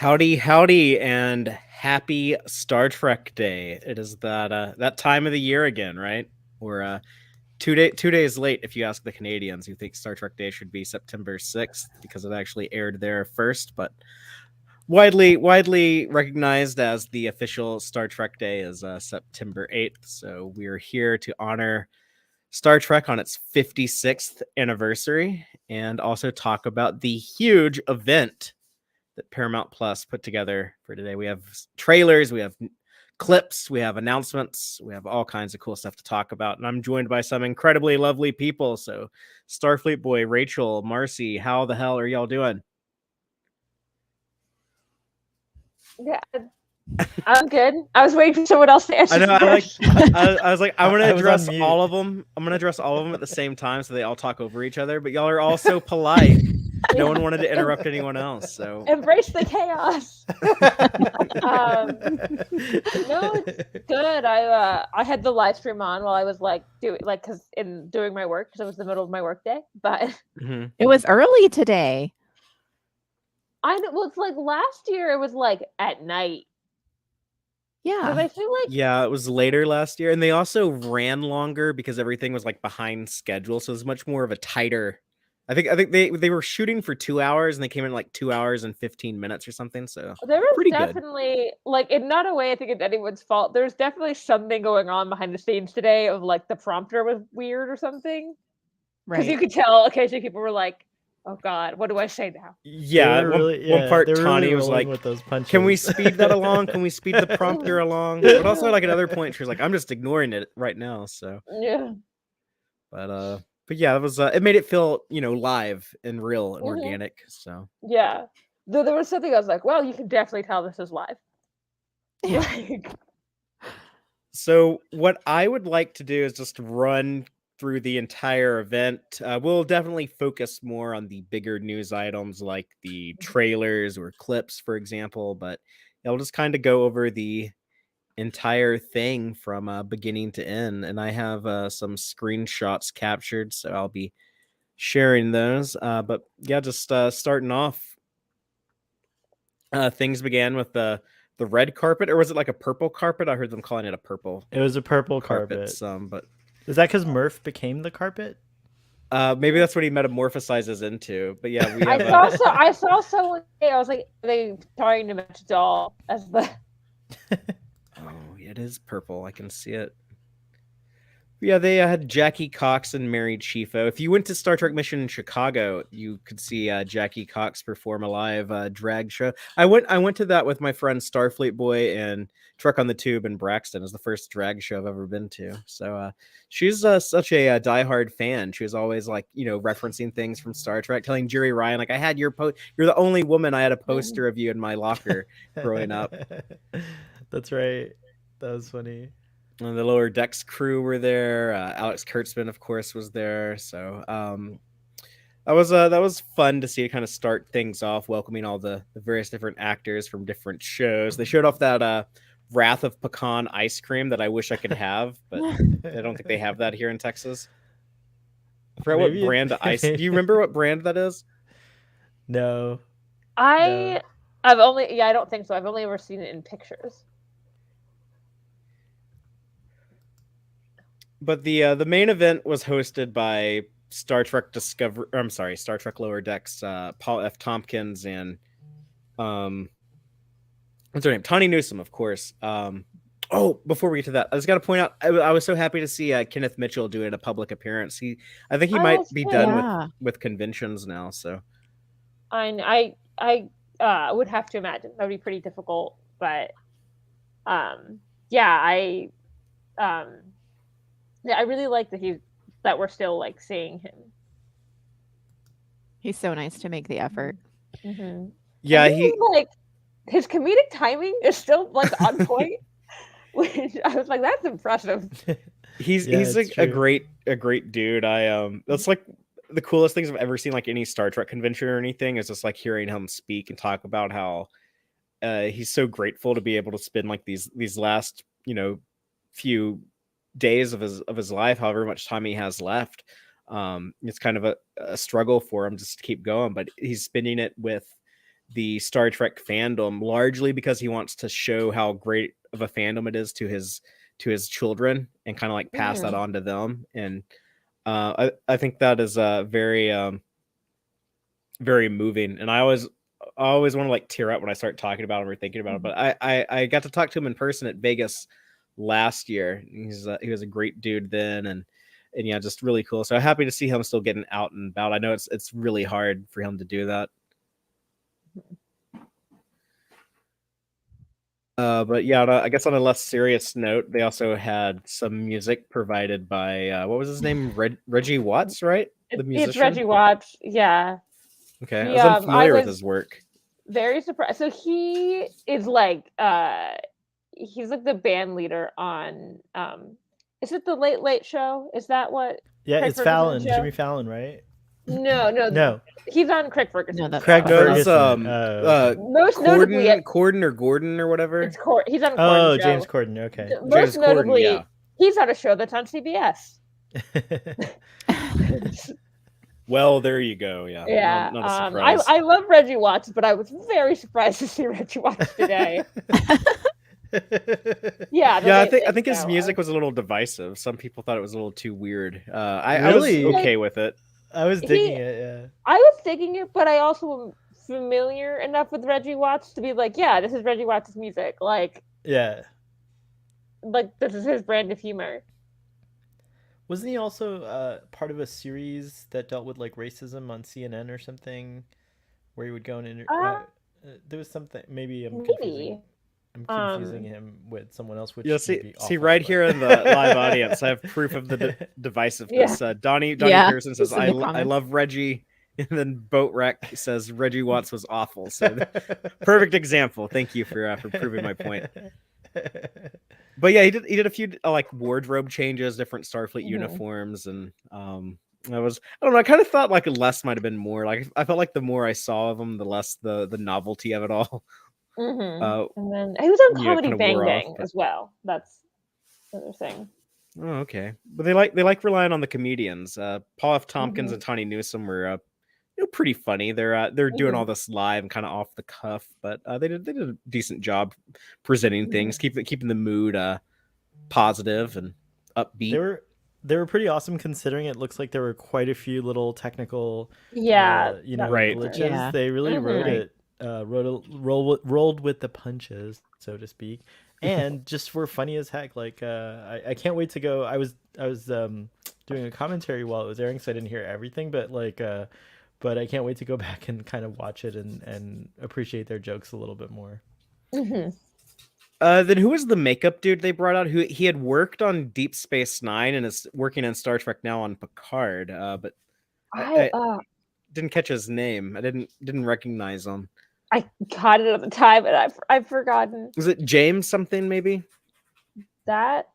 Howdy, howdy, and happy Star Trek Day. It is that time of the year again, right? We're 2 days late if you ask the Canadians, who think Star Trek Day should be September 6th because it actually aired there first, but widely recognized as the official Star Trek Day is September 8th. So we're here to honor Star Trek on its 56th anniversary and also talk about the huge event that Paramount Plus put together for today. We have trailers, we have clips, we have announcements, we have all kinds of cool stuff to talk about. And I'm joined by some incredibly lovely people. So, Starfleet Boy, Rachel, Marcy, how the hell are y'all doing? Yeah, I'm good. I was waiting for someone else to answer. I know. I was like, I'm gonna address mute. all of them. I'm gonna address all of them at the same time, so they all talk over each other. But y'all are all so polite. No one wanted to interrupt anyone else, so Embrace the chaos. No, it's good. I had the live stream on while I was doing my work because it was the middle of my work day. But It was early today. I know. Well, it's like last year it was like at night. Yeah. I feel like it was later last year, and they also ran longer because everything was like behind schedule, so it was much more of a tighter. I think they were shooting for 2 hours and they came in like 2 hours and 15 minutes or something. So there was pretty definitely good. In not a way I think it's anyone's fault. There's definitely something going on behind the scenes today of like the prompter was weird or something. Because you could tell occasionally people were like, "Oh God, what do I say now?" Yeah, one part Tawny was like, with those punches. "Can we speed that along? Can we speed the prompter along?" But also like another point, she was like, "I'm just ignoring it right now." So yeah, but yeah, it was. It made it feel live and real and organic. So yeah, though there was something I was like, "Well, you can definitely tell this is live." So what I would like to do is just run through the entire event. We'll definitely focus more on the bigger news items like the trailers or clips, for example. But I'll just kind of go over the entire thing from beginning to end, and I have some screenshots captured, so I'll be sharing those. But yeah, just starting off, things began with the red carpet, or was it like a purple carpet? I heard them calling it a purple. It was a purple carpet. But is that because Murph became the carpet? Maybe that's what he metamorphosizes into. But yeah, we have, I saw someone. I was like, they trying to match doll as the. Oh, it is purple. I can see it. Yeah, they had Jackie Cox and Mary Chieffo. If you went to Star Trek Mission in Chicago, you could see Jackie Cox perform a live drag show. I went to that with my friend Starfleet Boy and Truck on the Tube in Braxton. It was the first drag show I've ever been to. So she's such a diehard fan. She was always like, referencing things from Star Trek, telling Jerry Ryan, like, I had your you're the only woman I had a poster of you in my locker growing up. That's right. That was funny. And the Lower Decks crew were there. Alex Kurtzman, of course, was there. So that was fun to see it kind of start things off, welcoming all the various different actors from different shows. They showed off that Wrath of Pecan ice cream that I wish I could have, but I don't think they have that here in Texas. I forgot what brand of ice. Do you remember what brand that is? No. I don't think so. I've only ever seen it in pictures. But the main event was hosted by Star Trek Lower Decks, Paul F. Tompkins and what's her name? Tawny Newsome, of course. Before we get to that, I just got to point out, I was so happy to see Kenneth Mitchell doing a public appearance. I think he might be done with conventions now. So I would have to imagine that would be pretty difficult, but I really like that we're still like seeing him. He's so nice to make the effort. Mm-hmm. Yeah, his comedic timing is still like on point. Which I was like, that's impressive. He's a great dude. That's like the coolest things I've ever seen, like any Star Trek convention or anything, is just like hearing him speak and talk about how he's so grateful to be able to spend like these last few days of his life, however much time he has left. It's kind of a struggle for him just to keep going, but he's spending it with the Star Trek fandom, largely because he wants to show how great of a fandom it is to his children and kind of like pass that on to them. And I think that is very very moving. And I always want to like tear up when I start talking about him or thinking about him. But I got to talk to him in person at Vegas last year. He was a great dude then, and yeah, just really cool. So happy to see him still getting out and about. I know it's really hard for him to do that. But yeah, I guess on a less serious note, they also had some music provided by what was his name? Reggie Watts, right? The musician. It's Reggie Watts. Yeah. Okay, I was unfamiliar with his work. Very surprised. So he is like he's like the band leader on is it the Late Late Show? Is that what? Yeah, Craig it's Ferguson's Fallon, show? Jimmy Fallon, right? No. He's on Craig Ferguson. No, that's Craig Ferguson. Ferguson. Most notably, Gordon or whatever. it's he's on a Corden Oh, show. James Corden. Okay. Most notably, Corden, yeah. he's on a show that's on CBS. Well, there you go. Yeah. Yeah. Not a surprise. I love Reggie Watts, but I was very surprised to see Reggie Watts today. I think his music was a little divisive. Some people thought it was a little too weird. I was okay with it. I was digging it. Yeah. I was digging it, but I also am familiar enough with Reggie Watts to be like, yeah, this is Reggie Watts' music. Like this is his brand of humor. Wasn't he also part of a series that dealt with like racism on CNN or something, where he would go and there was something. Maybe I'm confusing him with someone else. Which see right here in the live audience, I have proof of the divisiveness. Yeah. Donnie Pearson says, "I love Reggie," and then Boat Wreck says Reggie Watts was awful. So perfect example. Thank you for proving my point. But yeah, he did a few like wardrobe changes, different Starfleet uniforms, and I don't know. I kind of thought like less might have been more. Like I felt like the more I saw of him, the less the novelty of it all. And then he was on Comedy Bang Bang as well. That's the other thing. Oh, okay. But they like relying on the comedians. Paul F. Tompkins and Tawny Newsome were pretty funny. They're doing all this live and kind of off the cuff, but they did a decent job presenting things, keeping the mood positive and upbeat. They were pretty awesome, considering it looks like there were quite a few little technical glitches. Yeah. They really wrote it. Rolled with the punches, so to speak, and just were funny as heck. Like I can't wait to go. I was doing a commentary while it was airing, so I didn't hear everything, but I can't wait to go back and kind of watch it and appreciate their jokes a little bit more. Then who was the makeup dude they brought out? Who he had worked on Deep Space Nine and is working on Star Trek now on Picard. But I didn't catch his name. I didn't recognize him. I caught it at the time, and I've forgotten. Was it James something maybe? That.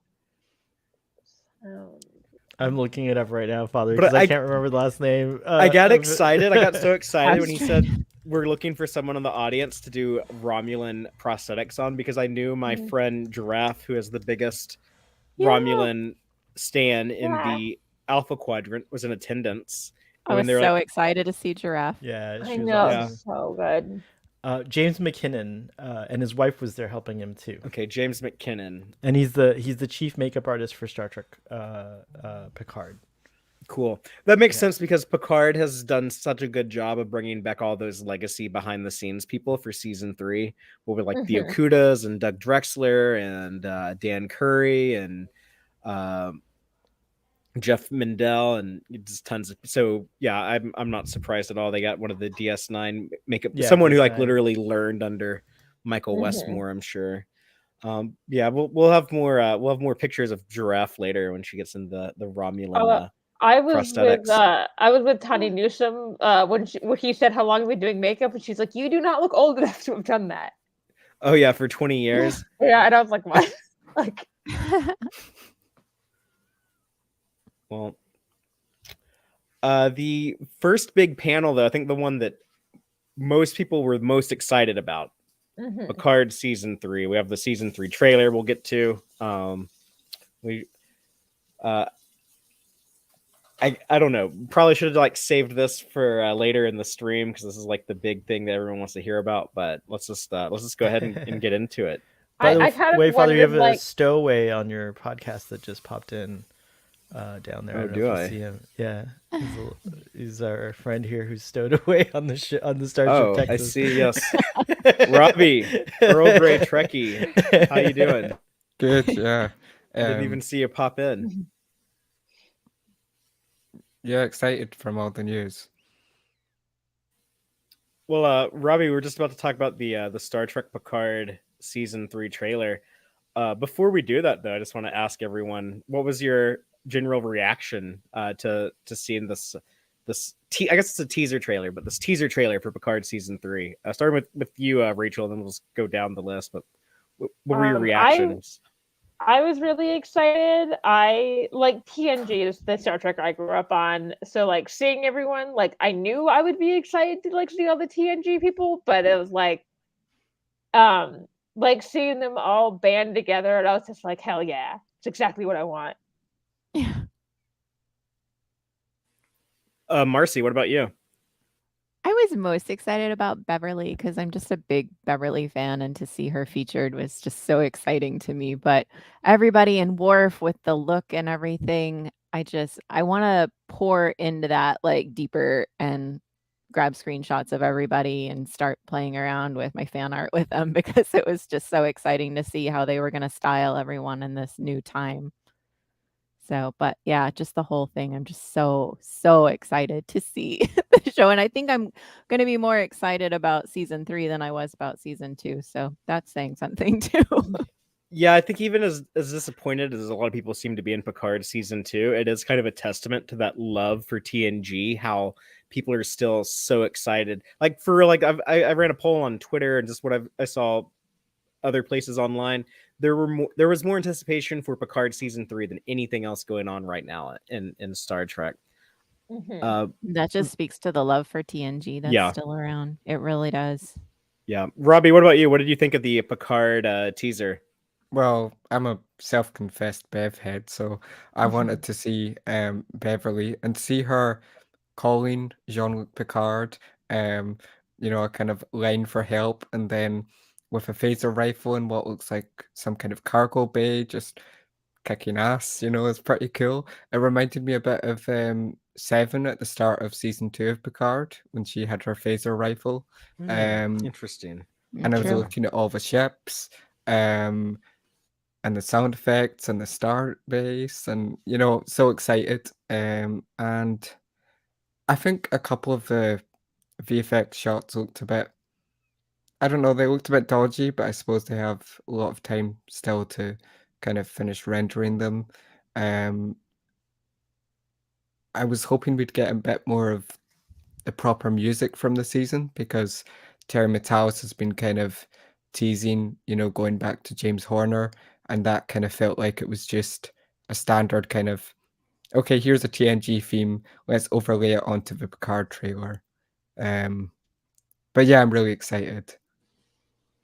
I'm looking it up right now, Father, because I can't remember the last name. I got excited. I got so excited when he said we're looking for someone in the audience to do Romulan prosthetics on, because I knew my friend Giraffe, who is the biggest Romulan stan in the Alpha Quadrant, was in attendance. I was so excited to see Giraffe. Yeah, I know, so good. James McKinnon and his wife was there helping him too. Okay, James McKinnon, and he's the chief makeup artist for Star Trek Picard. Cool. That makes sense, because Picard has done such a good job of bringing back all those legacy behind the scenes people for season 3. We'll be like the Okudas and Doug Drexler and Dan Curry and Jeff Mindell and just tons of. So yeah, I'm not surprised at all. They got one of the DS9 makeup, someone who like literally learned under Michael Westmore, I'm sure. We'll have more pictures of Giraffe later when she gets in the Romulan. I was with Tawny Newsome when he said, "How long have we been doing makeup?" And she's like, "You do not look old enough to have done that." Oh yeah, for 20 years. Yeah, and I was like, "What?" Like. Well, the first big panel, though, I think the one that most people were most excited about, Picard season 3. We have the season 3 trailer we'll get to. I don't know. Probably should have like saved this for later in the stream because this is like the big thing that everyone wants to hear about. But let's just go ahead and get into it. By the I kind of way, Father, you have wondered, a like, stowaway on your podcast that just popped in down there. Oh, I don't do know if I? you see him. Yeah, he's our friend here who's stowed away on the on the Starship Oh, Texas. I see. Yes, Robbie, Earl Grey Trekkie, how you doing? Good, yeah. I didn't even see you pop in. Yeah, excited from all the news. Well, Robbie, we were just about to talk about the Star Trek Picard season 3 trailer. Before we do that, though, I just want to ask everyone, what was your general reaction to seeing this I guess it's a teaser trailer, but this teaser trailer for Picard season 3? Starting with you, Rachel, and then we'll just go down the list. But what were your reactions? I was really excited. I like TNG is the Star Trek I grew up on. So like seeing everyone, like I knew I would be excited to like see all the TNG people, but it was like seeing them all band together, and I was just like, hell yeah. It's exactly what I want. Yeah. Marcy, what about you? I was most excited about Beverly because I'm just a big Beverly fan, and to see her featured was just so exciting to me. But everybody in Worf with the look and everything, I want to pour into that like deeper and grab screenshots of everybody and start playing around with my fan art with them because it was just so exciting to see how they were going to style everyone in this new time. So, but yeah, just the whole thing. I'm just so excited to see the show. And I think I'm going to be more excited about season 3 than I was about season 2. So that's saying something too. Yeah, I think even as disappointed as a lot of people seem to be in Picard season 2, it is kind of a testament to that love for TNG, how people are still so excited. Like for real, like I ran a poll on Twitter and just what I saw other places online. There was more anticipation for Picard season 3 than anything else going on right now in Star Trek. Mm-hmm. That just speaks to the love for TNG that's still around. It really does. Yeah. Robbie, what about you? What did you think of the Picard teaser? Well, I'm a self-confessed Bev head, so I wanted to see Beverly and see her calling Jean-Luc Picard, a kind of line for help, and then with a phaser rifle in what looks like some kind of cargo bay, just kicking ass, it's pretty cool. It reminded me a bit of Seven at the start of season 2 of Picard when she had her phaser rifle. Interesting. And I was looking at all the ships, and the sound effects and the star base, and so excited. And I think a couple of the VFX shots looked a bit, I don't know, they looked a bit dodgy, but I suppose they have a lot of time still to kind of finish rendering them. I was hoping we'd get a bit more of the proper music from the season because Terry Matalas has been kind of teasing, going back to James Horner, and that kind of felt like it was just a standard kind of, okay, here's a TNG theme, let's overlay it onto the Picard trailer. But yeah, I'm really excited.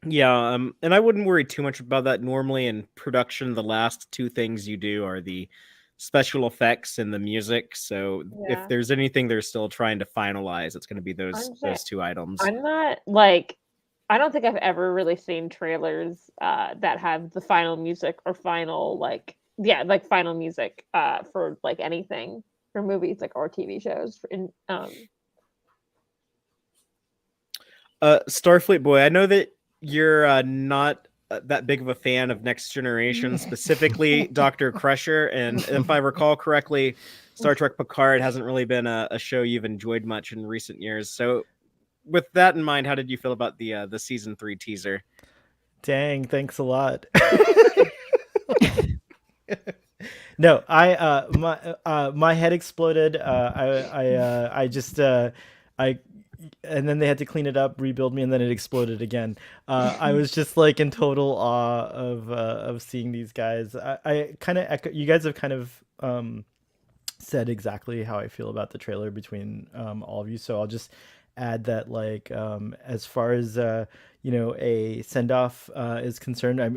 Yeah, and I wouldn't worry too much about that. Normally in production, the last two things you do are the special effects and the music. So if there's anything they're still trying to finalize, it's going to be those two items. I'm not like, I don't think I've ever really seen trailers that have the final music or final final music for like anything for movies or TV shows. Starfleet boy, I know that you're not that big of a fan of Next Generation, specifically Dr. Crusher, and if I recall correctly, Star Trek Picard hasn't really been a show you've enjoyed much in recent years. So with that in mind, how did you feel about the season 3 teaser? Dang, thanks a lot. No, my head exploded. And then they had to clean it up, rebuild me, and then it exploded again. I was just like in total awe of seeing these guys. I kind of echo. You guys have kind of said exactly how I feel about the trailer between all of you, so I'll just add that like as far as a send off is concerned, I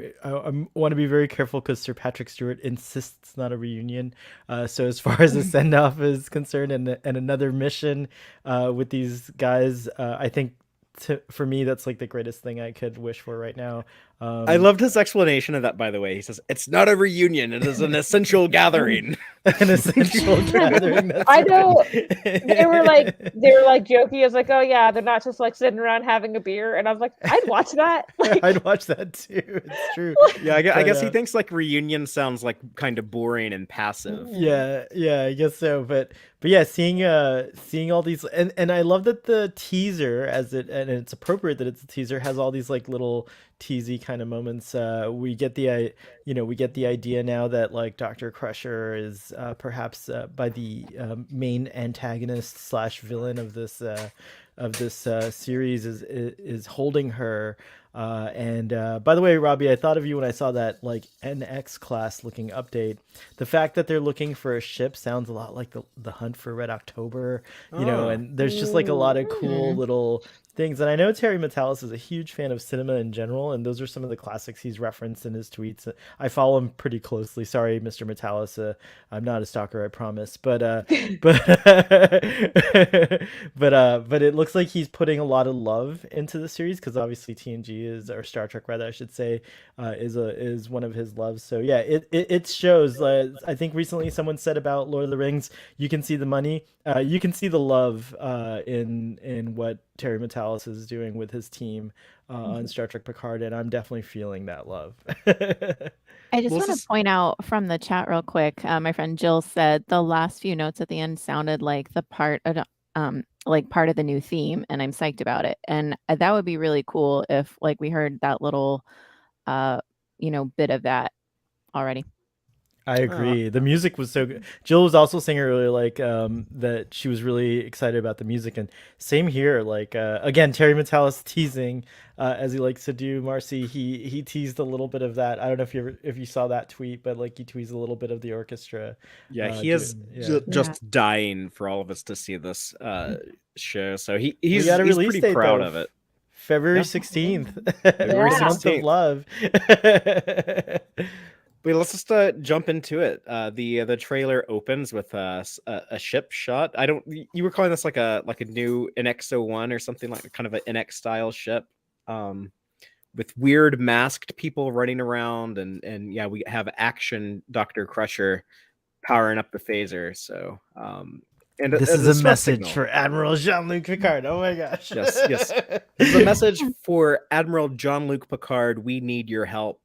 want to be very careful because Sir Patrick Stewart insists it's not a reunion. So as far as a send off is concerned, and another mission with these guys, I think for me that's like the greatest thing I could wish for right now. I loved his explanation of that, by the way. He says, it's not a reunion, it is an essential gathering. An essential gathering. That's I know right. they were like joking. I was like, oh yeah, they're not just like sitting around having a beer, and I was like, I'd watch that. Like, I'd watch that too. It's true. Yeah, I guess he thinks like reunion sounds like kind of boring and passive. Yeah, I guess so. But yeah, seeing all these, and I love that the teaser, and it's appropriate that it's a teaser, has all these like little teasy kind of moments. We get the idea now that like Dr. Crusher is perhaps by the main antagonist / villain of this series is holding her. And by the way, Robbie, I thought of you when I saw that like NX class looking update. The fact that they're looking for a ship sounds a lot like the Hunt for Red October, and there's just like a lot of cool little things. And I know Terry Matalas is a huge fan of cinema in general, and those are some of the classics he's referenced in his tweets. I follow him pretty closely. Sorry, Mr. Matalas, I'm not a stalker, I promise. But but it looks like he's putting a lot of love into the series because obviously TNG or Star Trek rather, I should say, is one of his loves. So yeah, it shows. I think recently someone said about Lord of the Rings, you can see the money, you can see the love in what Terry Matalas is doing with his team on Star Trek Picard, and I'm definitely feeling that love. I just want to point out from the chat real quick. My friend Jill said the last few notes at the end sounded like the part of part of the new theme, and I'm psyched about it. And that would be really cool if like we heard that little bit of that already. I agree. The music was so good. Jill was also saying earlier, like, that she was really excited about the music, and same here. Like, again, Terry Matalas teasing, as he likes to do. Marcy, he teased a little bit of that. I don't know if you saw that tweet, but like he teased a little bit of the orchestra. Yeah, he is just dying for all of us to see this show. So he's pretty proud of it. February 16th. February 16th. Month of love. But let's just jump into it. The trailer opens with a ship shot. You were calling this like a new NX-01 or something, like kind of an NX style ship, with weird masked people running around, and yeah, we have action Dr. Crusher powering up the phaser. So and this is a message for Admiral Jean-Luc Picard. Oh my gosh. Yes. This is a message for Admiral Jean-Luc Picard. We need your help.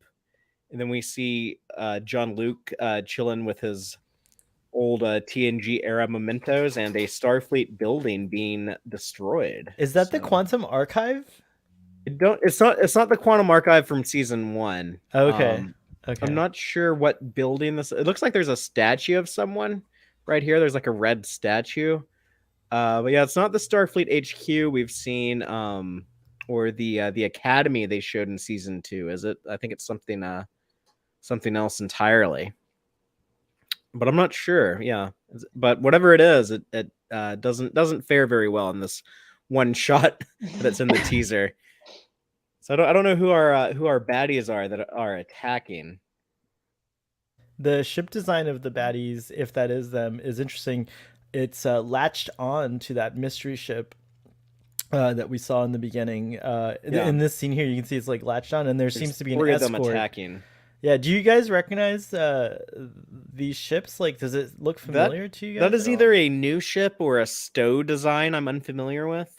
And then we see Jean-Luc chilling with his old TNG era mementos and a Starfleet building being destroyed. Is that the Quantum Archive? It's not the Quantum Archive from season 1. Okay. I'm not sure what building this. It looks like there's a statue of someone right here. There's like a red statue. But yeah, it's not the Starfleet HQ we've seen, or the Academy they showed in season 2. Is it? I think it's something else entirely, but I'm not sure. Yeah, but whatever it is, it doesn't fare very well in this one shot that's in the teaser. So I don't know who our baddies are that are attacking. The ship design of the baddies, if that is them, is interesting. It's latched on to that mystery ship that we saw in the beginning. In this scene here, you can see it's like latched on, and there's seems to be an escort. Them attacking. Yeah, do you guys recognize these ships? Like, does it look familiar to you guys? That is either a new ship or a stow design I'm unfamiliar with.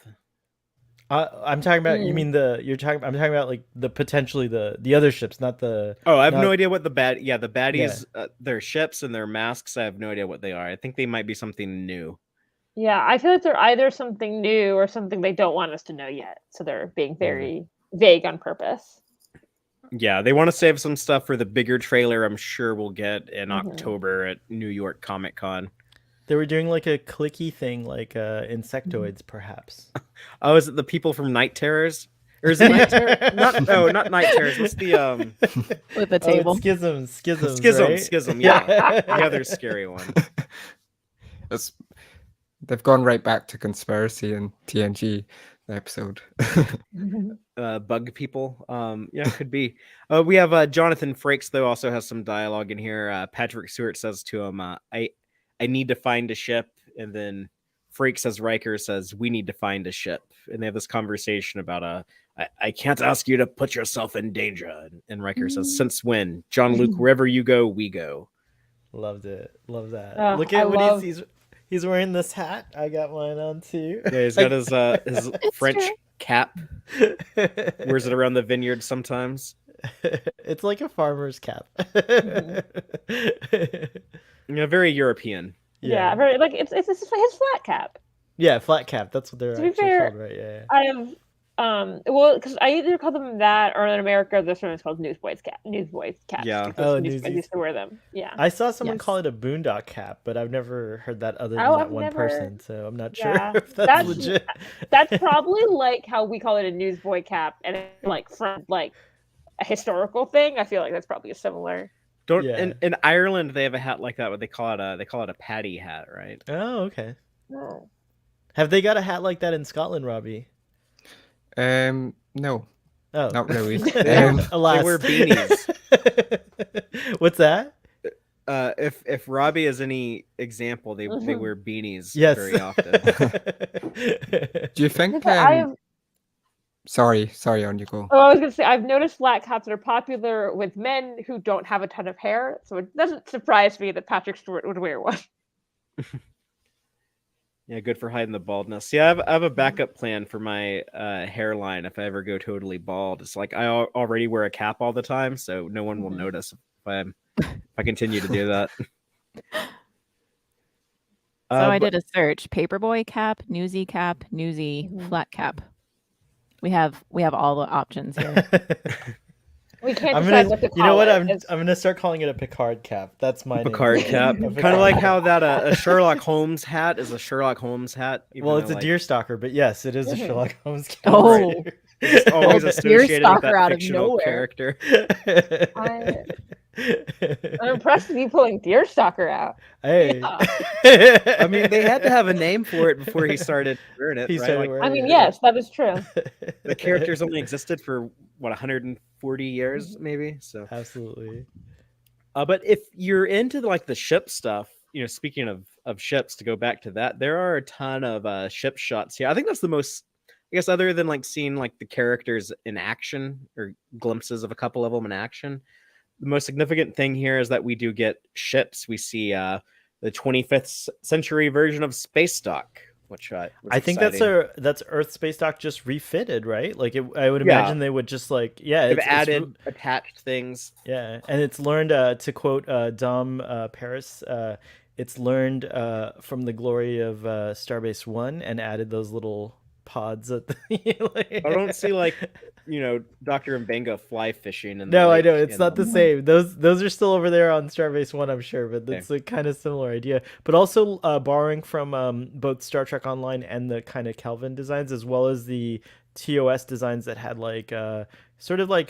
I'm talking about. You mean I'm talking about like the potentially the other ships, not the. Oh, I have no idea what the baddies. Yeah. Their ships and their masks. I have no idea what they are. I think they might be something new. Yeah, I feel like they're either something new or something they don't want us to know yet. So they're being very vague on purpose. Yeah, they want to save some stuff for the bigger trailer. I'm sure we'll get in October at New York Comic Con. They were doing like a clicky thing, like insectoids, perhaps. Oh, is it the people from Night Terrors? Or is it Night Terrors? Not Night Terrors. What's the with the table? Schisms, right? Schism. Yeah, the other scary one. They've gone right back to conspiracy and TNG episode. Bug people. Yeah, could be. We have Jonathan Frakes though also has some dialogue in here. Patrick Stewart says to him, I need to find a ship," and then Frakes as Riker says, "We need to find a ship," and they have this conversation about I can't ask you to put yourself in danger, and Riker says, "Since when? John Luke, wherever you go, we go." Loved it. Love that. Oh, Look I at what love- he's wearing this hat. I got mine on too. Yeah, he's got his French true. cap. Wears it around the vineyard sometimes. It's like a farmer's cap. Yeah, very European. Yeah, very, like it's his flat cap. Yeah, flat cap. That's what they're To be actually fair, called, right? Yeah. I have well, because I either call them that, or in America this one is called newsboys caps. Yeah. because Oh, newsboys newsies. used to wear them. Yeah. I saw someone Yes. call it a boondock cap, but I've never heard that other than Oh, that I've one never- person, so I'm not sure Yeah, if that's that's- legit. That's probably like how we call it a newsboy cap, and it's like from like a historical thing. I feel like that's probably a similar. Don't Yeah. in Ireland they have a hat like that, but they call it a paddy hat, right? Oh, okay. Oh. Have they got a hat like that in Scotland, Robbie? No, Oh, not really. Alas. They wear beanies. What's that? If Robbie is any example, they wear beanies Yes. very often. Do you think? Sorry, on you go. Oh, I was gonna say I've noticed flat caps that are popular with men who don't have a ton of hair, so it doesn't surprise me that Patrick Stewart would wear one. Yeah, good for hiding the baldness. Yeah, I have a backup plan for my hairline if I ever go totally bald. It's like I already wear a cap all the time, so no one will notice if I continue to do that. So I did a search: paperboy cap, newsy cap, newsy, flat cap. We have all the options here. We can't I'm decide gonna, what to call you know what? it. I'm gonna start calling it a Picard cap. That's my name. Picard cap, A kind of Picard like cap. how that a Sherlock Holmes hat is a Sherlock Holmes hat. even Well, though, it's a like, deer stalker, but yes, it is a Sherlock Holmes cap. Oh. it's always Well, associated with Deerstalker that out of fictional nowhere. character. I'm impressed with you pulling Deerstalker out. Hey. I mean, they had to have a name for it before he started wearing it. He right? started Like, wearing I mean, it. yes, that is true. the characters only existed for what 140 years, maybe. So, Absolutely. but if you're into like the ship stuff, speaking of ships, to go back to that, there are a ton of ship shots here. I think that's the most, I guess, other than like seeing like the characters in action or glimpses of a couple of them in action. The most significant thing here is that we do get ships. We see the 25th century version of Space Dock, which was I think exciting. that's Earth Space Dock just refitted, right? Like I would Yeah. imagine they would just like They've it's added attached things. yeah, and it's learned to quote Dom Paris. It's learned from the glory of Starbase One and added those little pods at the. I don't see like Dr. Mbenga fly fishing. In the No, I lake, know it's not the same. Those are still over there on Starbase One, I'm sure, but Okay. it's a kind of similar idea. But also borrowing from both Star Trek Online and the kind of Kelvin designs, as well as the TOS designs that had like sort of like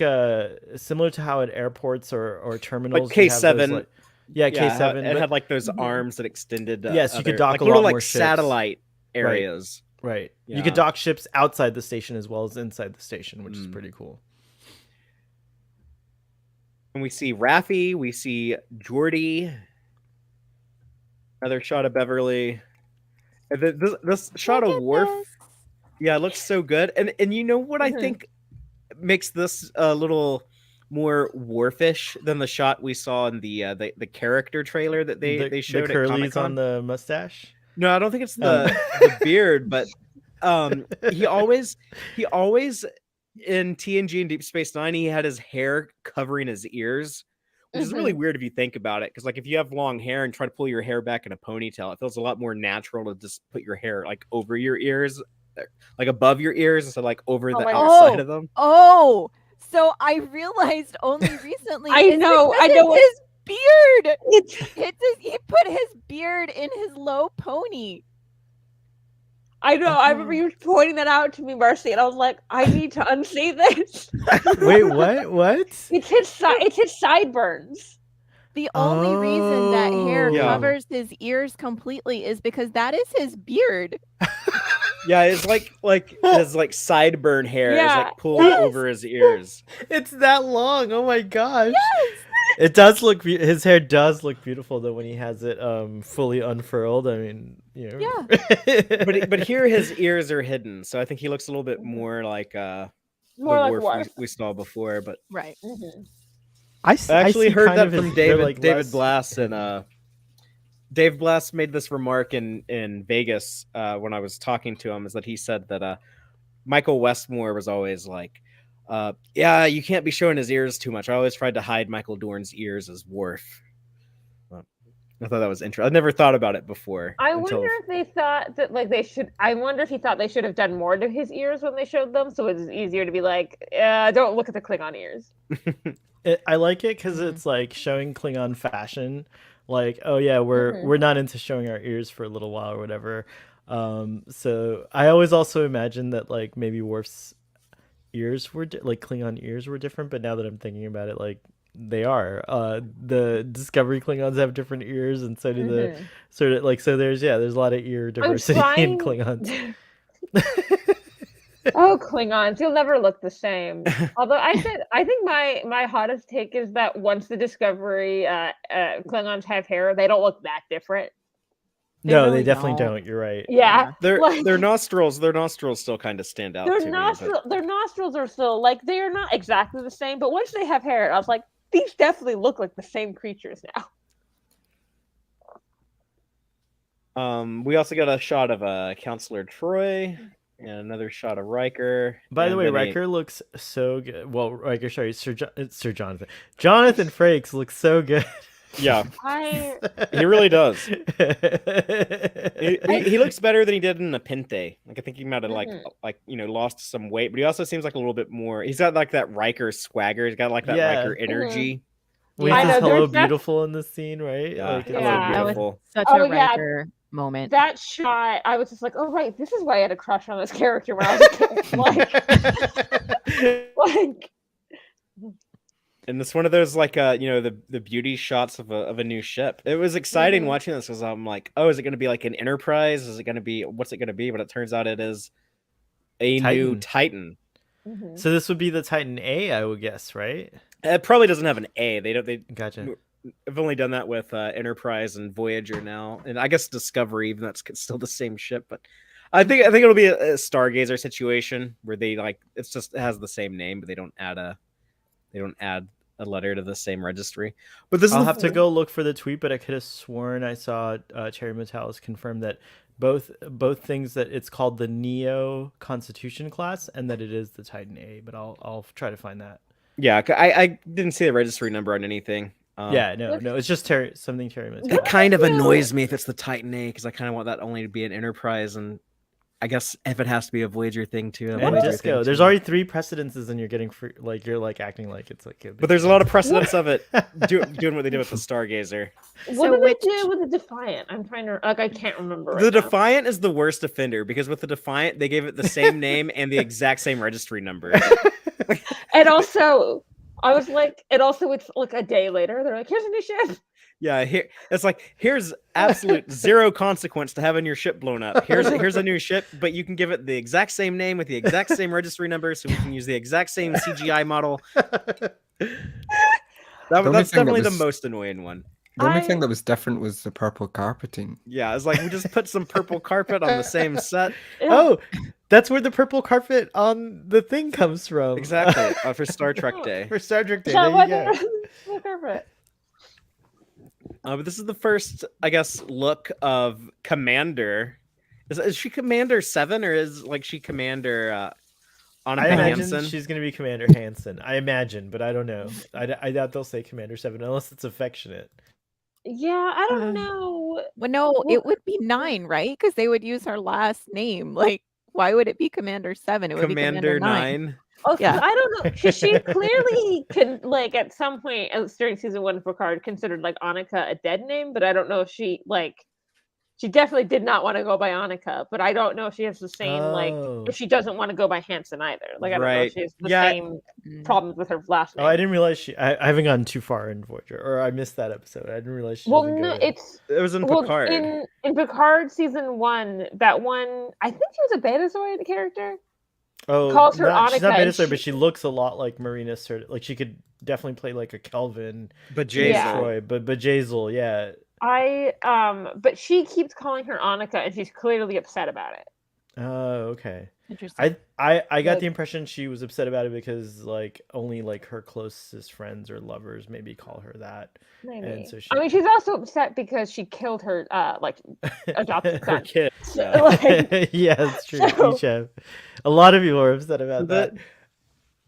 similar to how at airports or terminals. Like you have those, K7. like- yeah, K7. It but- had like those arms that extended. Yes, you could other- dock like a little lot like more ships. satellite areas. Right. You Yeah. could dock ships outside the station as well as inside the station, which is pretty cool. And we see Raffi, we see Geordi. Another shot of Beverly. And this shot of Worf. Yeah, it looks so good. And you know what I think makes this a little more Worfish than the shot we saw in the character trailer that they showed the at curlies Comic-Con? on the mustache. No, I don't think it's the beard, but he always in TNG and Deep Space Nine, he had his hair covering his ears, which is really weird if you think about it. Because like if you have long hair and try to pull your hair back in a ponytail, it feels a lot more natural to just put your hair like over your ears, like above your ears, instead of like over the my outside of them. Oh, so I realized only recently. I know It's his beard. It's He put his beard in his low pony. I know. I remember you pointing that out to me, Marcy, and I was like, I need to unsee this. Wait, what? It's his sideburns. The only reason that hair Yeah. covers his ears completely is because that is his beard. Yeah, it's like his like sideburn hair is Yeah. like pulled Yes. over his ears. It's that long. Oh my gosh. Yes. It does look his hair does look beautiful though when he has it fully unfurled. I mean, you know. Yeah. But here his ears are hidden, so I think he looks a little bit more like the More like Worf Worf. we saw before. But Right. I actually see heard kind that of his- from they're, David like, David less Blass and hidden. Dave Blass made this remark in Vegas when I was talking to him, is that he said that Michael Westmore was always like, yeah, you can't be showing his ears too much. I always tried to hide Michael Dorn's ears as Worf. I thought that was interesting. I'd never thought about it before. I wonder if they thought that like they should. I wonder if he thought they should have done more to his ears when they showed them, so it's easier to be like, don't look at the Klingon ears. I like it because it's like showing Klingon fashion. Like, oh yeah, we're not into showing our ears for a little while or whatever. So I always also imagine that like maybe Worf's ears were like Klingon ears were different, but now that I'm thinking about it, like they are. The Discovery Klingons have different ears, and so do the sort of like so. There's a lot of ear diversity in Klingons. Oh, Klingons, you'll never look the same. Although I think my hottest take is that once the Discovery Klingons have hair, they don't look that different. No, really they definitely don't. don't. You're right. Yeah, Their like, their nostrils still kind of stand out. their nostrils are still like they are not exactly the same, but once they have hair, I was like, these definitely look like the same creatures now. We also got a shot of Counselor Troy and another shot of Riker. By the way, Riker looks so good. Well, Riker, sorry, Sir Jonathan. Jonathan Frakes looks so good. Yeah, I he really does. He looks better than he did in Nepenthe. Like I think he might have like lost some weight, but he also seems like a little bit more. He's got like that Riker swagger. He's got like that Yeah. Riker energy. When I he know, says hello there's beautiful in this scene, right? Yeah, Like, hello, Yeah. That was beautiful. such Oh, a yeah. Riker moment. that shot, I was just like, oh right, this is why I had a crush on this character when I was a kid. like And it's one of those like the beauty shots of a new ship. It was exciting watching this because I'm like, oh, is it going to be like an Enterprise? Is it going to be what's it going to be? But it turns out it is a new Titan. So this would be the Titan A, I would guess, right? It probably doesn't have an A. They Gotcha. I've only done that with Enterprise and Voyager now, and I guess Discovery, even that's still the same ship. But I think it'll be a Stargazer situation where they it has the same name, but they don't add a letter to the same registry. But this I'll have to go look for the tweet, but I could have sworn I saw Cherry Metalis confirm that both things, that it's called the Neo Constitution class and that it is the Titan A. But I'll try to find that. Yeah, I didn't see the registry number on anything. No, it's just something Cherry Metalis. It kind of annoys me if it's the Titan A because I kind of want that only to be an Enterprise, and I guess if it has to be a Voyager thing too. And Disco. There's already 3 precedences, and you're getting you're like acting like it's like. But there's a lot of precedence of it doing what they did with the Stargazer. What did they do with the Defiant? I'm trying to I can't remember. The Defiant is the worst offender because with the Defiant they gave it the same name and the exact same registry number. And also, I was like, it's like a day later. They're like, here's a new ship. Yeah, here's absolute zero consequence to having your ship blown up. Here's a new ship, but you can give it the exact same name with the exact same registry number, so we can use the exact same CGI model. That's definitely the most annoying one. The only thing that was different was the purple carpeting. Yeah, it's like we just put some purple carpet on the same set. Oh, that's where the purple carpet on the thing comes from. Exactly, for Star Trek Day. For Star Trek Day, Yeah, there you go. carpet. But this is the first, I guess, look of Commander. Is she Commander 7 or is she Commander Annika I imagine Hansen? she's going to be Commander Hansen. I imagine, but I don't know. I doubt they'll say Commander 7 unless it's affectionate. Yeah, I don't know. Well, no, it would be 9, right? Because they would use her last name. Like, why would it be Commander 7? It would Commander be Commander 9. Oh, Yeah. I don't know. She clearly at some point during season 1 of Picard considered Annika a dead name, but I don't know if she She definitely did not want to go by Annika, but I don't know if she has the same Oh. if she doesn't want to go by Hanson either. Like I don't know if Right. she has the Yeah. same problems with her last name. Oh, I didn't realize I haven't gotten too far in Voyager, or I missed that episode. I didn't realize she doesn't go. It was in Picard. In Picard season 1, that one, I think she was a Betazoid character. Oh, calls her Annika. She's not Betazoid, but she looks a lot like Marina Sirtis. Like she could definitely play like a Kelvin, Bajazil. Troy, but Bajazil, yeah. But she keeps calling her Annika, and she's clearly upset about it. Oh, okay. Interesting. I got the impression she was upset about it because like only like her closest friends or lovers maybe call her that. Maybe. And so I mean, she's also upset because she killed her adopted Her son. kid. Yeah, that's true. Each have. A lot of people are upset about that.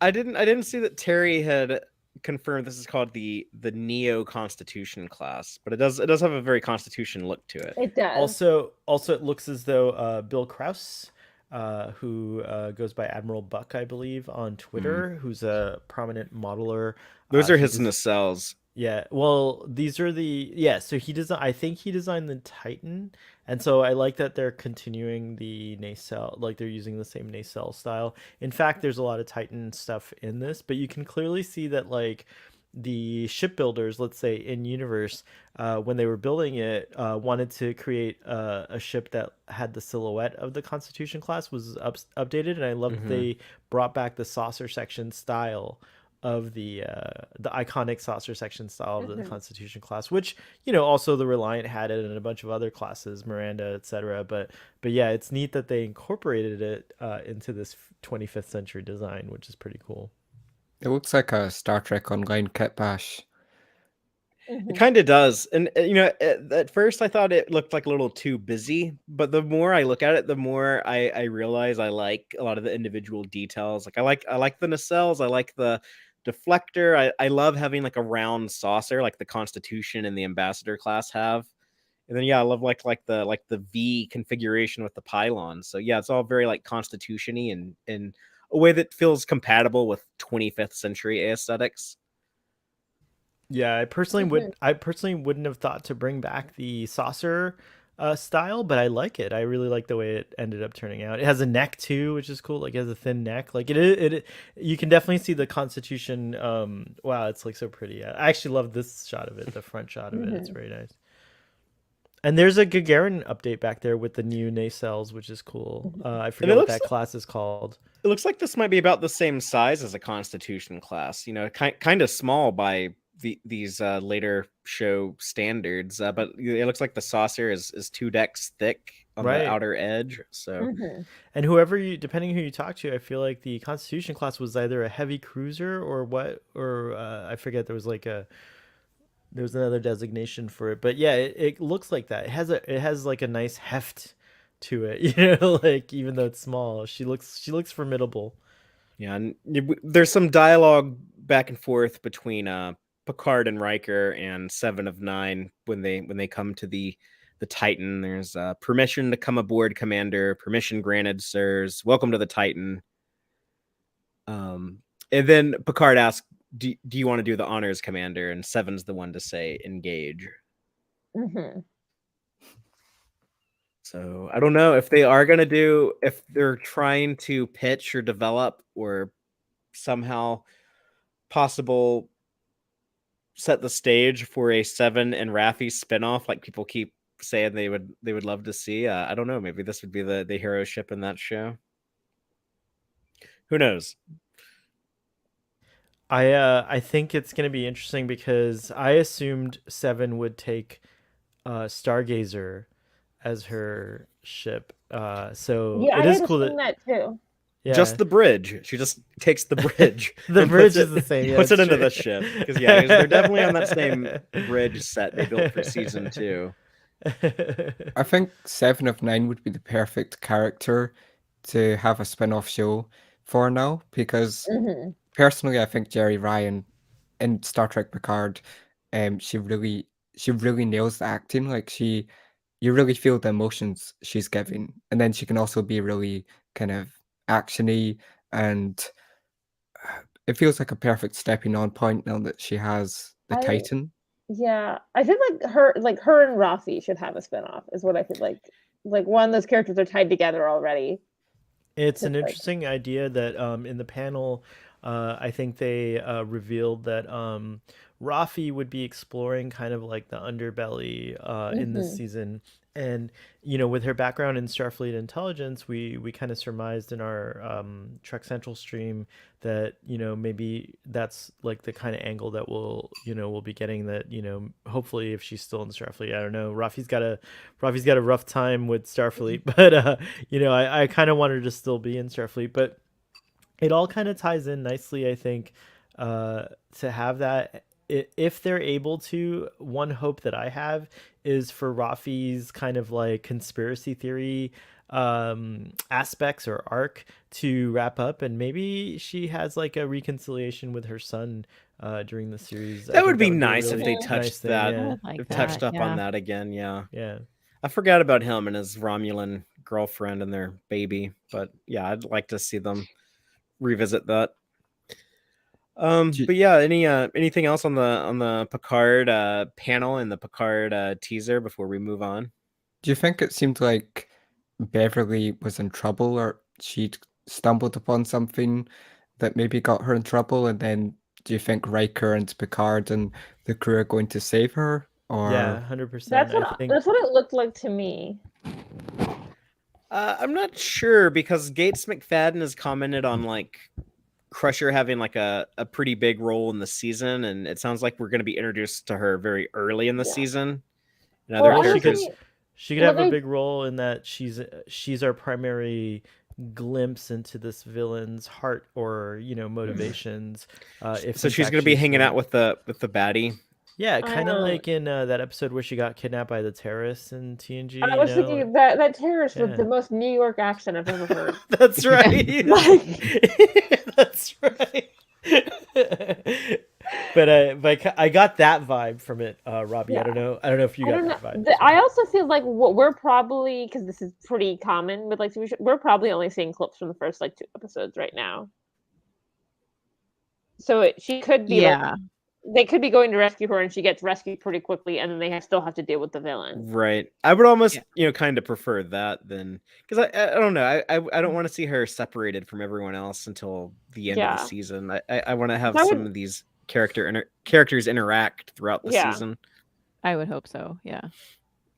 I didn't see that Terry had confirmed this is called the Neo Constitution class, but it does have a very Constitution look to it. It does. Also, it looks as though Bill Krause, who goes by Admiral Buck, I believe, on Twitter, who's a prominent modeler. Those are his nacelles. Yeah, well, these are so I think he designed the Titan, and so I like that they're continuing the nacelle, like they're using the same nacelle style. In fact, there's a lot of Titan stuff in this, but you can clearly see that like the shipbuilders, let's say in universe, when they were building it, wanted to create a ship that had the silhouette of the Constitution class was updated, and I love that they brought back the saucer section style of the iconic saucer section style of the Constitution class, which also the Reliant had it and a bunch of other classes, Miranda, etc. But yeah, it's neat that they incorporated it into this 25th century design, which is pretty cool. It looks like a Star Trek Online kit bash. It kind of does, and at first I thought it looked like a little too busy, but the more I look at it, the more I realize I like a lot of the individual details. Like I like the nacelles, I like the deflector. I love having like a round saucer like the Constitution and the Ambassador class have. And then I love like the V configuration with the pylons. So yeah, it's all very like Constitution-y and in a way that feels compatible with 25th century aesthetics. Yeah, I personally wouldn't have thought to bring back the saucer style, but I like it. I really like the way it ended up turning out. It has a neck too, which is cool. Like it has a thin neck. Like it you can definitely see the Constitution. Wow, it's like so pretty. I actually love this shot of it, the front shot of it. It's very nice. And there's a Gagarin update back there with the new nacelles, which is cool. I forget what that class is called. It looks like this might be about the same size as a Constitution class. Kind of small by these later show standards, but it looks like the saucer is 2 decks thick on the outer edge. So, and depending who you talk to, I feel like the Constitution class was either a heavy cruiser or I forget. There was another designation for it, but yeah, it looks like that. It has like a nice heft to it, like even though it's small, she looks formidable. Yeah, and there's some dialogue back and forth between Picard and Riker and 7 of 9 when they come to the Titan. There's permission to come aboard, Commander. Permission granted, sirs. Welcome to the Titan. And then Picard asks, "Do you want to do the honors, Commander?" And 7's the one to say, "Engage." So I don't know if they're trying to pitch or develop or somehow possible set the stage for a 7 and Raffi spinoff, like people keep saying they would love to see. I don't know. Maybe this would be the hero ship in that show. Who knows? I think it's going to be interesting because I assumed 7 would take Stargazer as her ship. So yeah, it is cool that too. Yeah. Just the bridge. She just takes the bridge. The bridge is the same. Puts it into the ship. Because they're definitely on that same bridge set they built for season 2. I think 7 of 9 would be the perfect character to have a spin-off show for now, because personally I think Jeri Ryan in Star Trek Picard, she really nails the acting. Like you really feel the emotions she's giving, and then she can also be really kind of actiony, and it feels like a perfect stepping on point now that she has the Titan. Yeah, I think like her and Rafi should have a spinoff. Is what I feel like. Like one of those characters are tied together already. It's to, an like- interesting idea that in the panel, I think they revealed that Rafi would be exploring kind of like the underbelly in this Mhm. season. And, you know, with her background in Starfleet intelligence, we kind of surmised in our Trek Central stream that, you know, maybe that's like the kind of angle that we'll be getting, that, you know, hopefully if she's still in Starfleet, I don't know. Rafi's got a rough time with Starfleet, but you know, I kind of want her to still be in Starfleet, but it all kind of ties in nicely, I think, to have that. If they're able to, one hope that I have is for Rafi's kind of like conspiracy theory aspects or arc to wrap up, and maybe she has like a reconciliation with her son during the series. I That think would be a nice if really they nice touched thing, that. yeah. I would like If that. touched up yeah. on that again, yeah. Yeah. I forgot about him and his Romulan girlfriend and their baby, but yeah, I'd like to see them revisit that. Do- But yeah, anything else on the Picard panel and the Picard teaser before we move on? Do you think it seemed like Beverly was in trouble, or she'd stumbled upon something that maybe got her in trouble? And then do you think Riker and Picard and the crew are going to save her? Yeah, Or 100%. That's I think what it looked like to me. I'm not sure, because Gates McFadden has commented on like Crusher having like a pretty big role in the season, and it sounds like we're going to be introduced to her very early in the Yeah. season. And Well, other Well, characters. she could Well, have a they- big role in that she's our primary glimpse into this villain's heart or, you know, motivations. If So in she's fact going to be she's hanging the- out with the baddie. Yeah, I kind of know. like in that episode where she got kidnapped by the terrorists in TNG. I was you know? thinking that terrorist Yeah. with the most New York accent I've ever heard. That's right. That's right. But I got that vibe from it, Robbie. Yeah. I don't know if you I got don't that know. vibe. I also feel like what we're probably, because this is pretty common with like TV shows, we're probably only seeing clips from the first like 2 episodes right now. So she could be Yeah. like, they could be going to rescue her and she gets rescued pretty quickly, and then they still have to deal with the villain. Right. I would almost, Yeah. kind of prefer that than, because I don't know. I don't want to see her separated from everyone else until the end of Yeah. the season. I want to have That some would- of these characters interact throughout the Yeah. season. I would hope so. Yeah.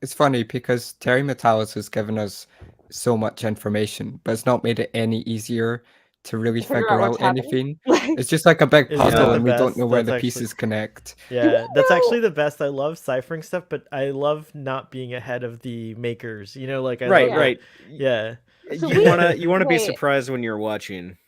it's funny because Terry Metalis has given us so much information, but it's not made it any easier to really Figure out figure what's out happening. anything. Like, It's just like a big Isn't that puzzle, the and we don't best? know where That's the actually- pieces connect. Yeah, that's know. actually the best. I love ciphering stuff, but I love not being ahead of the makers. You know, like I Right, love that- right. Yeah, So You want to be wait. surprised when you're watching.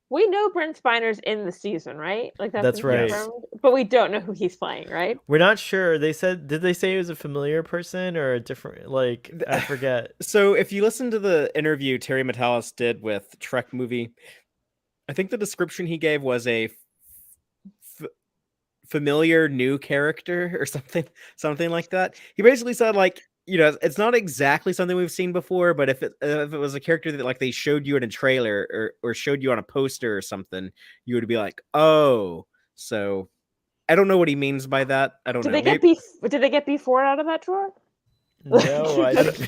we know Brent Spiner's in the season, right? Like That's been right. confirmed, but we don't know who he's playing, right? we're not sure. Did they say it was a familiar person or a different? Like I forget. So if you listen to the interview Terry Metalis did with Trek Movie, I think the description he gave was a familiar new character or something like that. He basically said like, it's not exactly something we've seen before, but if it was a character that like they showed you in a trailer or showed you on a poster or something, you would be like, oh. So I don't know what he means by that. I don't Did know. they get Did they get B4 out of that drawer? No, I don't.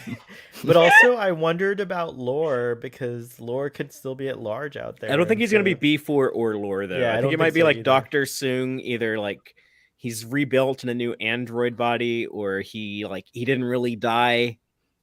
But also, I wondered about Lore because Lore could still be at large out there. I don't think and he's going to so- be B4 or Lore, though. Yeah, I I think don't it might think be so like either. Dr. Soong, either like he's rebuilt in a new android body, or he didn't really die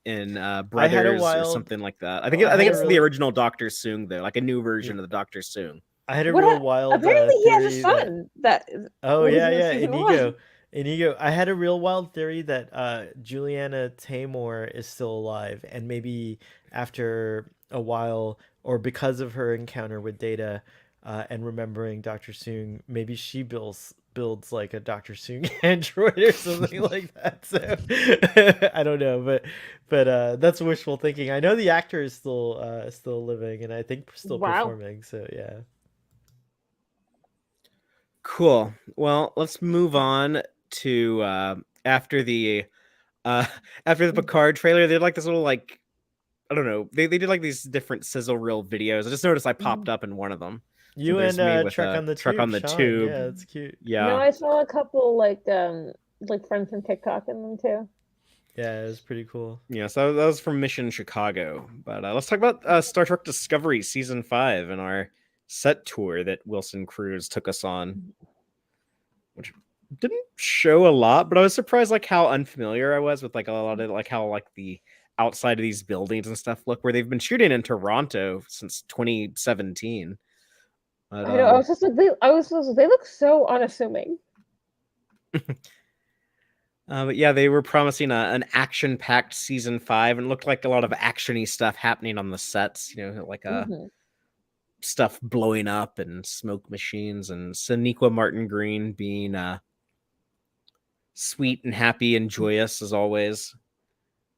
in Brothers or wild- something like that. I think I had it's a the really- original Dr. Soong, though, like a new version of the Dr. Soong. I had a What real wild. Apparently, he has a theory that- son. That Oh was yeah, in yeah, season Inigo. one. Inigo. I had a real wild theory that Juliana Tamor is still alive, and maybe after a while, or because of her encounter with Data, and remembering Dr. Soong, maybe she builds like a Dr. Soong android or something like that. So I don't know, but that's wishful thinking. I know the actor is still living, and I think still Wow. performing. So yeah. Cool. Well, let's move on to after the Picard trailer. They did like this little like, I don't know. They did like these different sizzle reel videos. I just noticed I popped up in one of them. You there's and me with Trek a on the Trek Tube. on the Sean. Tube. Yeah, that's cute. Yeah. No, I saw a couple like like friends from TikTok in them too. Yeah, it was pretty cool. Yeah, so that was from Mission Chicago. But let's talk about Star Trek Discovery Season 5 and our set tour that Wilson Cruz took us on, which didn't show a lot, but I was surprised like how unfamiliar I was with like a lot of like how like the outside of these buildings and stuff look, where they've been shooting in Toronto since 2017. But, I know. I was just like, they look so unassuming. But yeah, they were promising an action-packed season 5, and it looked like a lot of action-y stuff happening on the sets. You know, like stuff blowing up and smoke machines, and Sonequa Martin Green being sweet and happy and joyous as always.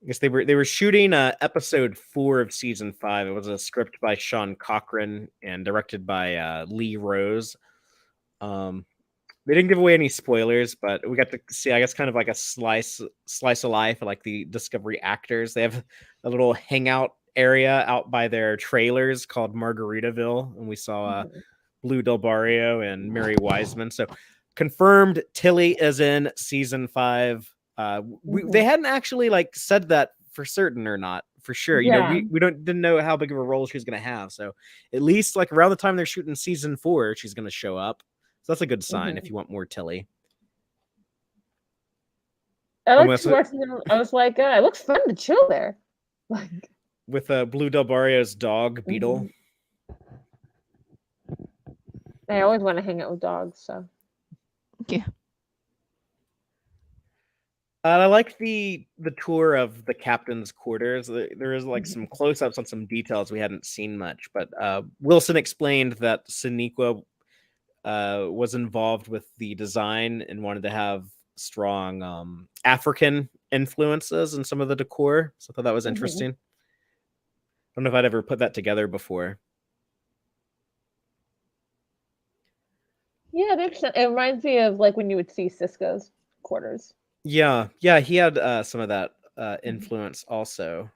I guess they were shooting episode 4 of season 5. It was a script by Sean Cochran and directed by Lee Rose. They didn't give away any spoilers, but we got to see, I guess, kind of like a slice of life, like the Discovery actors. They have a little hangout area out by their trailers called Margaritaville, and we saw Blue Del Barrio and Mary Wiseman. So confirmed, Tilly is in season 5. They hadn't actually like said that for certain or not for sure. You know, we didn't know how big of a role she was going to have. So at least like around the time they're shooting season 4, she's going to show up. So that's a good sign if you want more Tilly. I was like, it looks fun to chill there. Like with Blue Del Barrio's dog, Beetle. I always want to hang out with dogs, so. Yeah. I like the tour of the captain's quarters. There is like some close-ups on some details we hadn't seen much, but Wilson explained that Sonequa was involved with the design and wanted to have strong African influences in some of the decor. So I thought that was interesting. I don't know if I'd ever put that together before. Yeah, it reminds me of like when you would see Sisko's quarters. Yeah, he had some of that influence also.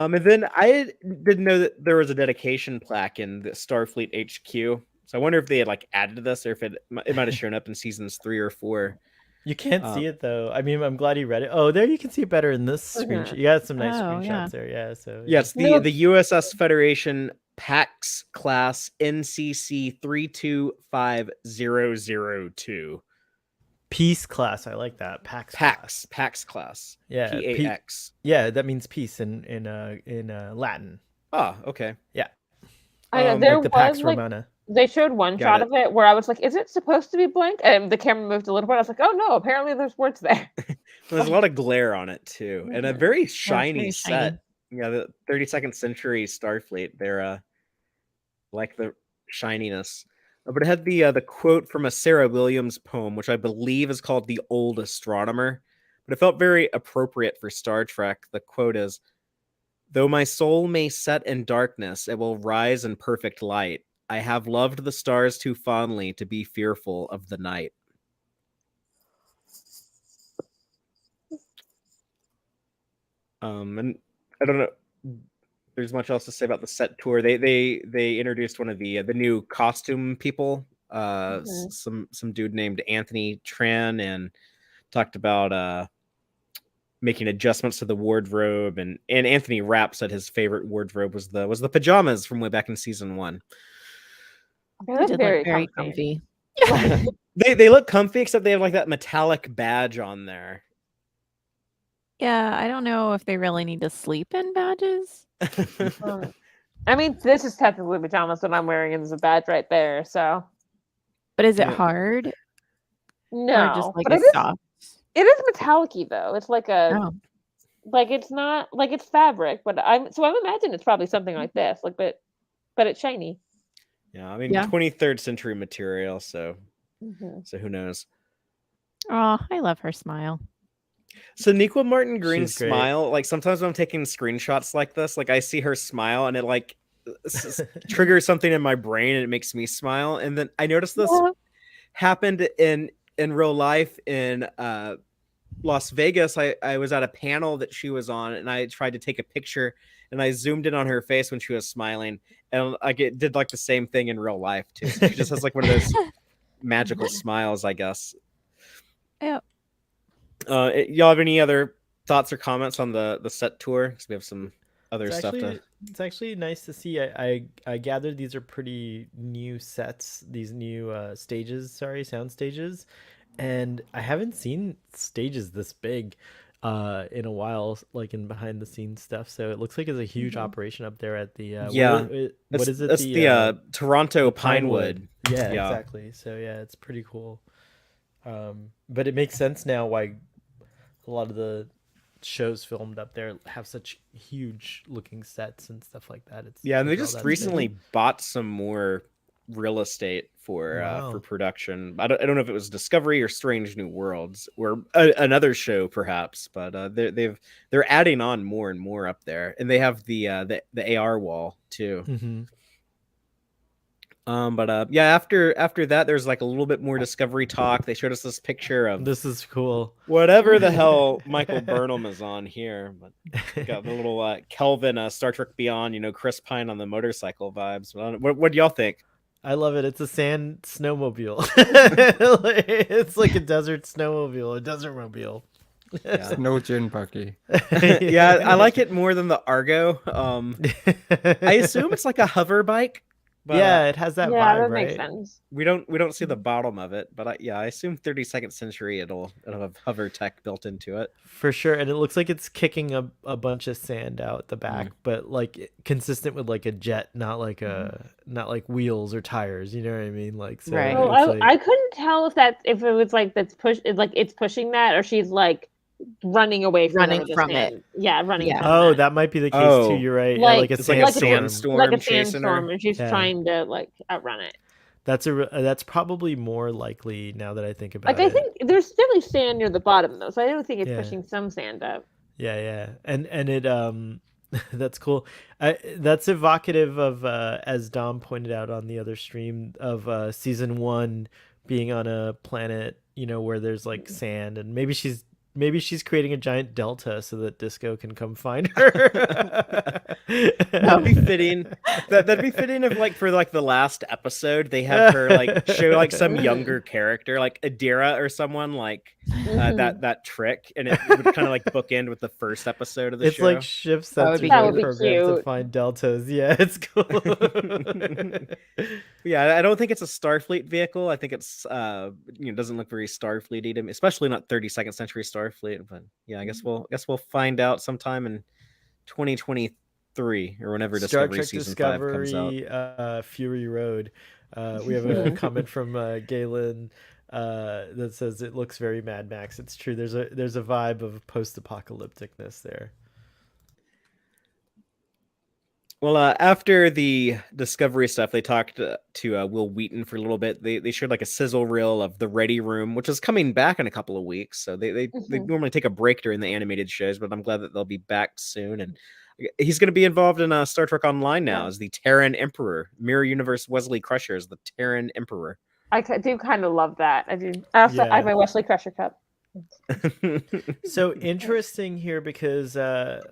And then I didn't know that there was a dedication plaque in the Starfleet HQ. So I wonder if they had like added to this, or if it might have shown up in seasons 3 or 4. You can't see it though. I mean, I'm glad you read it. Oh, there you can see it better in this screenshot. You got some nice screenshots there. Yeah. So it's the Uss Federation Pax Class NCC 325002. Peace class. I like that. Pax class. Yeah. PAX. Yeah, that means peace in Latin. Oh, okay. Yeah. I know there like the was Pax like Romana. they showed one shot of it where I was like, "Is it supposed to be blank?" And the camera moved a little bit. I was like, "Oh no! Apparently, there's words there." There's a lot of glare on it too, and a very shiny set. Yeah, the 32nd century Starfleet. They're like the shininess. But it had the quote from a Sarah Williams poem, which I believe is called "The Old Astronomer," but it felt very appropriate for Star Trek. The quote is, "Though my soul may set in darkness, it will rise in perfect light. I have loved the stars too fondly to be fearful of the night." And I don't know. There's much else to say about the set tour. They introduced one of the new costume people, some dude named Anthony Tran, and talked about making adjustments to the wardrobe, and Anthony Rapp said his favorite wardrobe was the pajamas from way back in season 1. They look very comfy. They look comfy, except they have like that metallic badge on there. Yeah, I don't know if they really need to sleep in badges. I mean, this is technically pajamas that I'm wearing, and there's a badge right there. So, but is it hard? No, or just like but soft. It is metallic-y though. It's like like it's not like it's fabric, but I imagine it's probably something like this, like but it's shiny. Yeah, I mean 23rd century material, so so who knows? Oh, I love her smile. Sonequa Martin Green's smile, like sometimes when I'm taking screenshots like this, like I see her smile and it like triggers something in my brain and it makes me smile. And then I noticed this happened in real life in Las Vegas. I was at a panel that she was on, and I tried to take a picture, and I zoomed in on her face when she was smiling, and I did like the same thing in real life too. So she just has like one of those magical smiles, I guess. Yeah. Y'all have any other thoughts or comments on the set tour? Because we have some other It's stuff actually to. it's actually nice to see. I gathered these are pretty new sets, these new sound stages, and I haven't seen stages this big in a while, like in behind the scenes stuff. So it looks like it's a huge operation up there at the Yeah. what is it? That's the Toronto the Pinewood. Yeah, Yeah. exactly. So yeah, it's pretty cool. But it makes sense now why a lot of the shows filmed up there have such huge looking sets and stuff like that. It's Yeah, and they look at all just that recently space. bought some more real estate for Wow. production. I don't know if it was Discovery or Strange New Worlds or another show perhaps, but they're adding on more and more up there, and they have the AR wall too. Mm-hmm. But yeah, after that, there's like a little bit more Discovery talk. They showed us this picture of This is cool. whatever the hell Michael Burnham is on here, but got the little Kelvin Star Trek Beyond, Chris Pine on the motorcycle vibes. What do y'all think? I love it. It's a sand snowmobile. It's like a desert snowmobile, a desert mobile. Yeah. No gin buggy. Yeah, I like it more than the Argo. I assume it's like a hover bike. But, yeah, it has that yeah, vibe, that right? makes sense. we don't see the bottom of it, but I assume 32nd century it'll have hover tech built into it. For sure, and it looks like it's kicking a bunch of sand out the back, but like consistent with like a jet, not like wheels or tires. You know what I mean? Like, so Right. Well, it's like, I couldn't tell if it was like it's pushing that, or she's like running away from Running where the from sand- Yeah, running. Yeah. From oh, that. that might be the case Oh. too. You're right. Like- like a It's like a sandstorm. sandstorm like a chasing her. sandstorm, and she's Yeah. trying to like outrun it. That's probably more likely now that I think about Like it. I think there's definitely sand near the bottom though, so I don't think it's Yeah. pushing some sand up. Yeah, and it that's cool. That's evocative of as Dom pointed out on the other stream of season 1 being on a planet, where there's like sand, and maybe she's creating a giant delta so that Disco can come find her. That'd be fitting. That'd be fitting if like for like the last episode they have her like show like some younger character like Adira or someone like that trick, and it would kind of like bookend with the first episode of the It's show. like shift That would sensors be are cute. programmed to find deltas. Yeah, it's cool. Yeah, I don't think it's a Starfleet vehicle. I think it's doesn't look very Starfleety to me, especially not 32nd century Starfleet. But yeah, I guess we'll find out sometime in 2023 or whenever Star Discovery Trek season 5 comes out. Discovery, Fury Road. We have a comment from Galen that says it looks very Mad Max. It's true. There's a vibe of post-apocalypticness there. Well, after the Discovery stuff, they talked to Will Wheaton for a little bit. They showed like a sizzle reel of the Ready Room, which is coming back in a couple of weeks. So they normally take a break during the animated shows, but I'm glad that they'll be back soon. And he's going to be involved in Star Trek Online now as the Terran Emperor. Mirror Universe Wesley Crusher is the Terran Emperor. I do kind of love that. I do. I also I have my Wesley Crusher cup. So interesting here because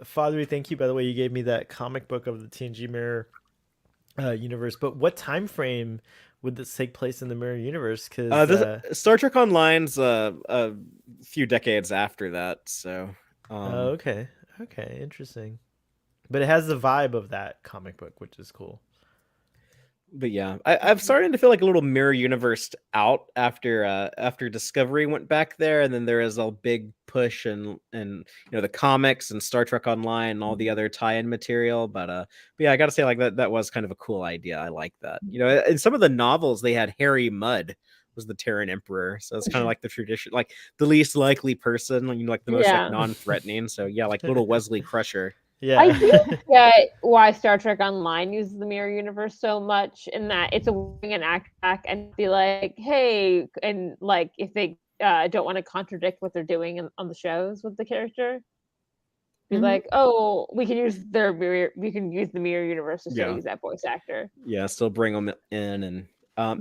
Father, thank you, by the way. You gave me that comic book of the TNG Mirror universe, but what time frame would this take place in the Mirror universe? Because Star Trek Online's a few decades after that. So okay, interesting. But it has the vibe of that comic book, which is cool. But yeah, I'm starting to feel like a little Mirror Universe out after Discovery went back there, and then there is a big push and the comics and Star Trek Online and all the other tie-in material. But yeah, I got to say like that was kind of a cool idea. I like that. In some of the novels they had Harry Mudd was the Terran Emperor, so it's kind of like the tradition, like the least likely person, like the most like non-threatening. So yeah, like little Wesley Crusher. Yeah, I do get why Star Trek Online uses the Mirror Universe so much, in that it's a wing and act back and be like, hey, and like if they don't want to contradict what they're doing on the shows with the character, be like, oh, we can use the Mirror Universe to still use that voice actor. Yeah, still bring them in, and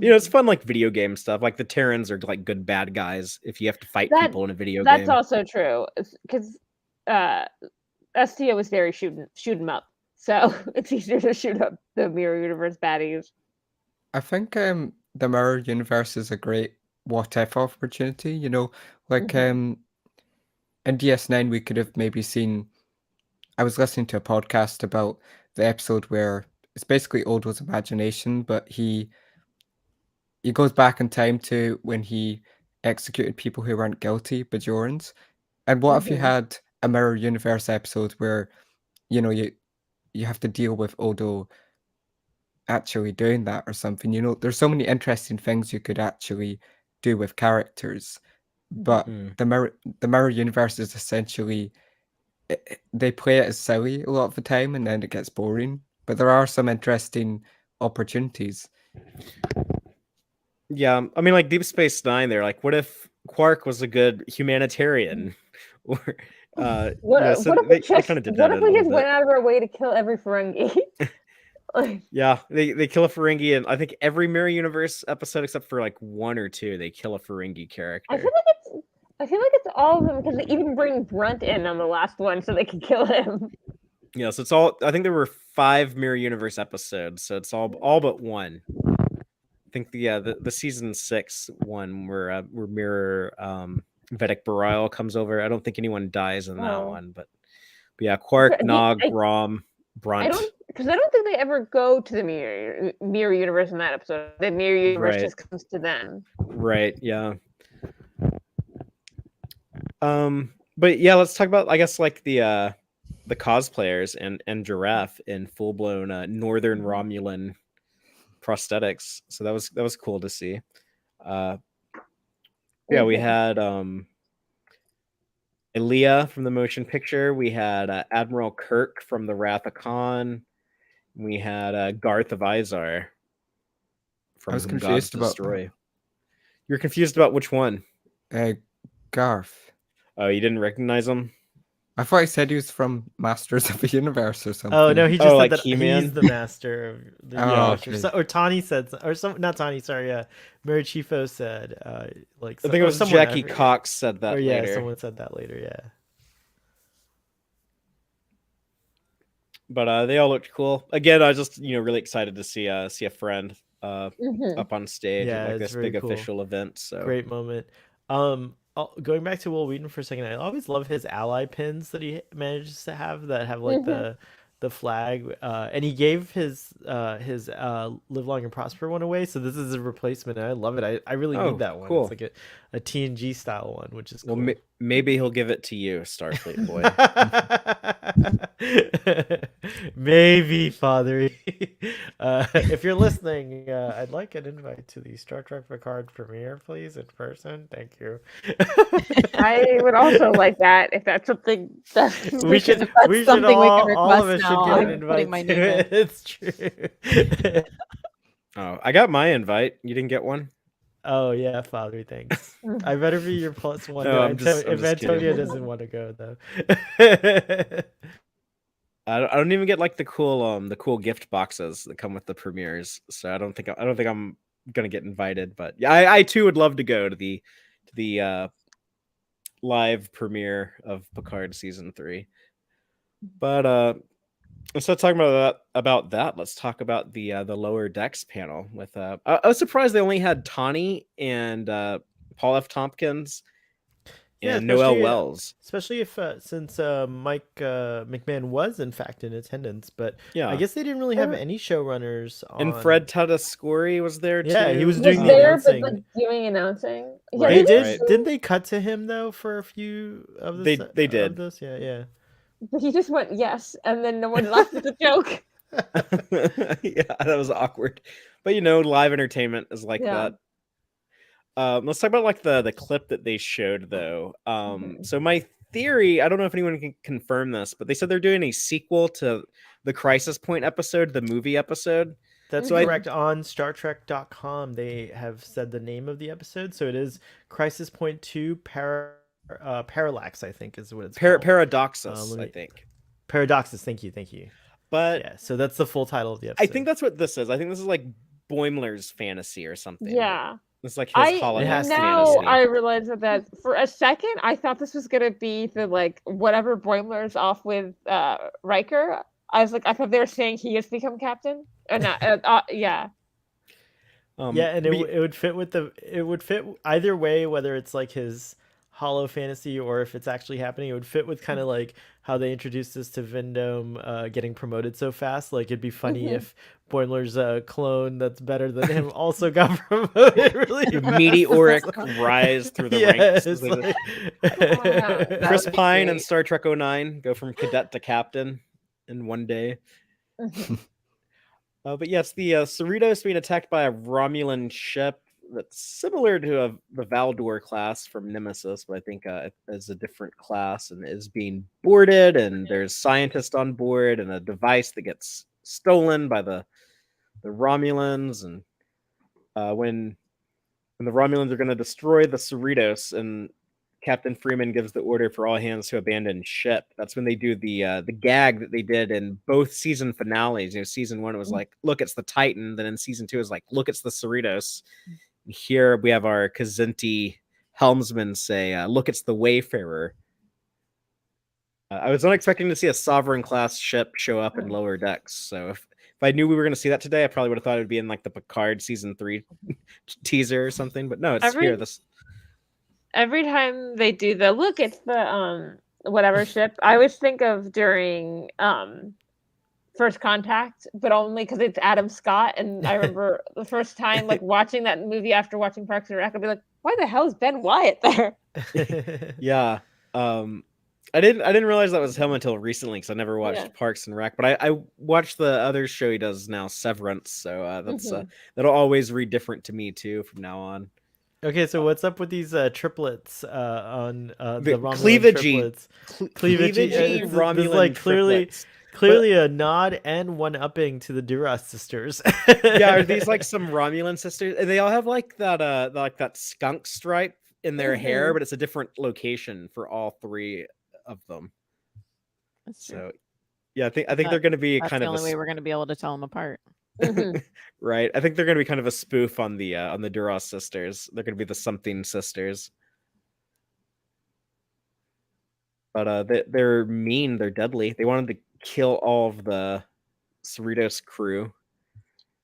it's fun like video game stuff. Like the Terrans are like good bad guys if you have to fight people in a video game. That's also true, because STO is very shoot 'em up, so it's easier to shoot up the Mirror Universe baddies. I think the mirror universe is a great what if opportunity. You know, like Mhm. in DS9 we could have maybe seen. I was listening to a podcast about the episode where it's basically Odo's imagination, but he goes back in time to when he executed people who weren't guilty, Bajorans. And what if you Mhm. had a mirror universe episode where you know you have to deal with Odo actually doing that or something? You know, there's so many interesting things you could actually do with characters, Mhm. but Mm. the mirror universe is essentially they play it as silly a lot of the time, and then it gets boring. But there are some interesting opportunities. Yeah, I mean, like Deep Space Nine. They're like, what if Quark was a good humanitarian? Or, yeah, so What if we they kind of did that a just little went bit. out of our way to kill every Ferengi? Like, Yeah, they kill a Ferengi, and I think every Mirror Universe episode except for like one or two, they kill a Ferengi I feel character. like it's all of them because they even bring Brunt in on the last one so they can kill him. Yeah, so it's all. I think there were 5 Mirror Universe episodes, so it's all but one. I think the season 6 one where Mirror Vedic Barile comes over. I don't think anyone dies in that one, but yeah, Quark, Nog, Rom, Brunt. I don't think they ever go to the mirror universe in that episode. The mirror universe just comes to them. Right. Yeah. But yeah, let's talk about, I guess, like the cosplayers and Giraffe in full blown Northern Romulan prosthetics. So that was cool to see. Yeah, we had Elia from the motion picture. We had Admiral Kirk from the Wrath of Khan. We had Garth of Izar I from was Whom Gods confused about Destroy. You're confused about which one? Garth. Oh, you didn't recognize him? I thought he said he was from Masters of the Universe or something. Oh no, he just said like that He-Man? he's the master of the universe. okay. Or Tani said, or some, not Tani, sorry, Mary Chifo said, like I think it was someone, Jackie Cox said that or yeah, later. someone said that later, yeah. But they all looked cool. Again, I was just really excited to see a friend up on stage at like this big official event. So great moment. Going back to Will Wheaton for a second, I always love his ally pins that he manages to have that have like the flag, and he gave his Live Long and Prosper one away, so this is a replacement, and I love it. I really need that one. Cool. It's like a TNG style one, which is cool. Well, maybe he'll give it to you, Starfleet boy. Maybe, Father. If you're listening, I'd like an invite to the Star Trek Picard premiere, please, in person. Thank you. I would also like that if that's something that we should all of us should get an invite to it. It's true. Oh, I got my invite. You didn't get one? Oh yeah, Father, thanks. I better be your plus one. No, if Antonio doesn't want to go though. I don't even get like the cool gift boxes that come with the premieres, so I don't think I'm gonna get invited. But yeah, I too would love to go to the live premiere of Picard season 3. But instead of talking about that, let's talk about the lower decks panel with I was surprised they only had Tawny and Paul F. Tompkins and Noel Wells, especially if since Mike McMahon was in fact in attendance, but yeah, I guess they didn't really have any showrunners on. And Fred Tatasciore was there too. Yeah, he was doing the announcing. But like doing announcing. Yeah, they did. Right. Didn't they cut to him though for a few of this? They did. Of this? Yeah. But he just went yes, and then no one laughed at the joke. Yeah, that was awkward. But live entertainment is like that. Let's talk about like the clip that they showed though. So my theory, I don't know if anyone can confirm this, but they said they're doing a sequel to the Crisis Point episode, the movie episode. That's correct. On StarTrek.com, they have said the name of the episode. So it is Crisis Point 2 Parallax, I think is what it's called. Paradoxus, I think. Paradoxus, thank you. But yeah, so that's the full title of the episode. I think that's what this is. I think this is like Boimler's fantasy or something. Yeah. It's like his holodeck fantasy. Now I realize that for a second I thought this was gonna be the like whatever Boimler's off with Riker. I was like, I thought they were saying he has become captain. Or not, yeah. Yeah, and it would fit with it would fit either way, whether it's like his hollow fantasy or if it's actually happening. It would fit with kind of like how they introduced us to Vindom getting promoted so fast. Like it'd be funny if Boimler's clone that's better than him also got promoted really fast. Meteoric rise through the ranks. It's like... Chris Pine and Star Trek 09 go from cadet to captain in one day. But yes, the Cerritos being attacked by a Romulan ship that's similar to the Valdor class from Nemesis, but I think is a different class and is being boarded, and there's scientists on board and a device that gets stolen by the Romulans, and when the Romulans are going to destroy the Cerritos, and Captain Freeman gives the order for all hands to abandon ship. That's when they do the gag that they did in both season finales. Season 1 was like, look, it's the Titan. Then in season 2 is like, look, it's the Cerritos. And here we have our Kzinti helmsman say, look, it's the Wayfarer. I was not expecting to see a Sovereign class ship show up in lower decks. So if I knew we were going to see that today, I probably would have thought it would be in like the Picard season 3 teaser or something. But no, it's here. Every time they do the look, it's the whatever ship. I always think of during First Contact, but only because it's Adam Scott. And I remember the first time like watching that movie after watching Parks and Rec, I'd be like, "Why the hell is Ben Wyatt there?" Yeah, I didn't realize that was him until recently because I never watched Parks and Rec. But I watched the other show he does now, Severance. So that's that'll always read different to me too from now on. Okay, so what's up with these triplets on the Romulan cleavagey? Cleavagey Romulan like triplets. Clearly a nod and one-upping to the Duras sisters. Yeah, are these like some Romulan sisters? And they all have like that skunk stripe in their hair, but it's a different location for all 3 of them. That's true. So yeah, I think they're going to be That's kind the of only way we're going to be able to tell them apart. Right. I think they're going to be kind of a spoof on the Duras sisters. They're going to be the something sisters. But they're mean. They're deadly. They wanted to kill all of the Cerritos crew.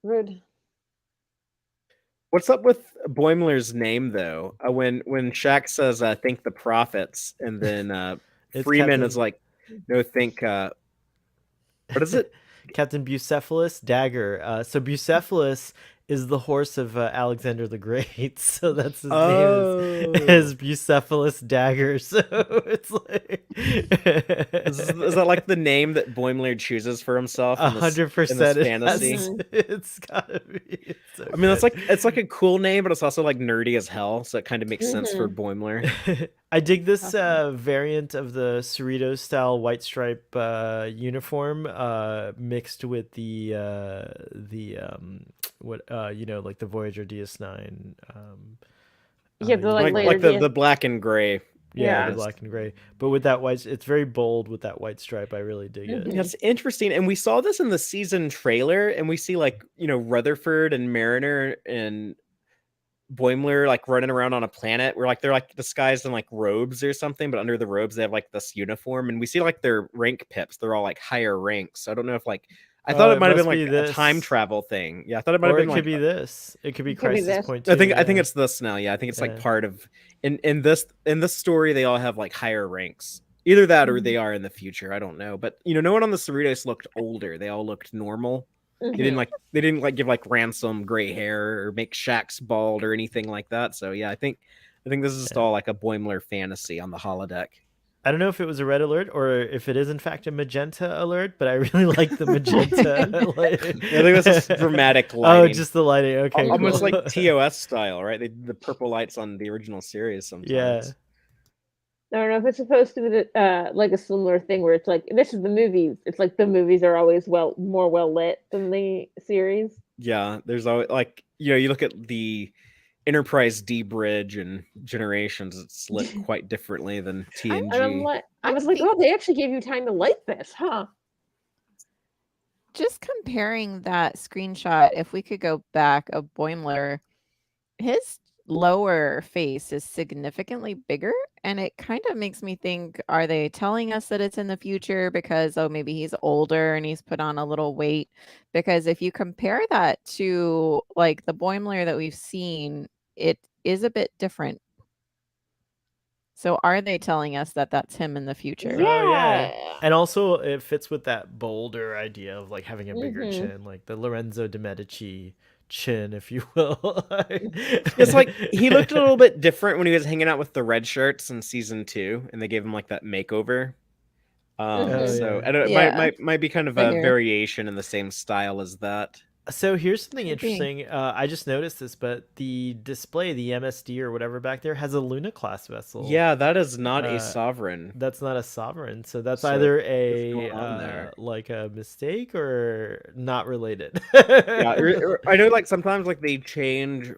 Rude. What's up with Boimler's name though? When Shaq says "thank the prophets," and then Freeman is like, "No, think." What is it? Captain Bucephalus Dagger. So Bucephalus is the horse of Alexander the Great, so that's his name is Bucephalus Dagger. So it's like is that like the name that Boimler chooses for himself? 100% fantasy. It's gotta be. It's so I mean, it's like a cool name, but it's also like nerdy as hell. So it kind of makes sense for Boimler. I dig this variant of the Cerritos style white stripe uniform mixed with the like the Voyager DS9. The black and gray. Yeah, the black and gray. But with that white, it's very bold with that white stripe. I really dig it. That's interesting. And we saw this in the season trailer, and we see Rutherford and Mariner and Boimler like running around on a planet where like they're like disguised in like robes or something, but under the robes they have like this uniform, and we see like their rank pips. They're all like higher ranks. So I don't know if like I thought it might have been like a time travel thing. Yeah, I thought it might have been. It could be this. It could be Crisis Point 2. I think it's this now. Yeah, I think it's like part of in this story they all have like higher ranks. Either that or they are in the future. I don't know. But no one on the Cerritos looked older. They all looked normal. They didn't give like Ransom gray hair or make Shax bald or anything like that. So yeah, I think this is just all like a Boimler fantasy on the holodeck. I don't know if it was a red alert or if it is in fact a magenta alert, but I really like the magenta. I think this is dramatic lighting. Oh, just the lighting. Okay, almost like TOS style, right? The purple lights on the original series sometimes. Yeah. I don't know if it's supposed to be like a similar thing where it's like this is the movies. It's like the movies are always more well lit than the series. Yeah, there's always like you look at the Enterprise D bridge and Generations, it's lit quite differently than TNG. I was like, oh, they actually gave you time to light this, huh? Just comparing that screenshot, if we could go back of Boimler, his lower face is significantly bigger, and it kind of makes me think, are they telling us that it's in the future because, oh, maybe he's older and he's put on a little weight? Because if you compare that to like the Boimler that we've seen, it is a bit different. So are they telling us that that's him in the future? Oh yeah. Yeah. And also it fits with that bolder idea of like having a bigger Mhm. chin, like the Lorenzo de Medici chin, if you will. It's like he looked a little bit different when he was hanging out with the red shirts in season 2, and they gave him like that makeover. Oh, So yeah. I don't, it Yeah. might be kind of I a hear. variation in the same style as that. So here's something Could be. interesting. I just noticed this, but the display, the MSD or whatever back there, has a Luna class vessel. Yeah, that is not a Uh, sovereign. That's not a sovereign. So that's So either what's a going on there? like a mistake or not related. Yeah, I know like sometimes like they change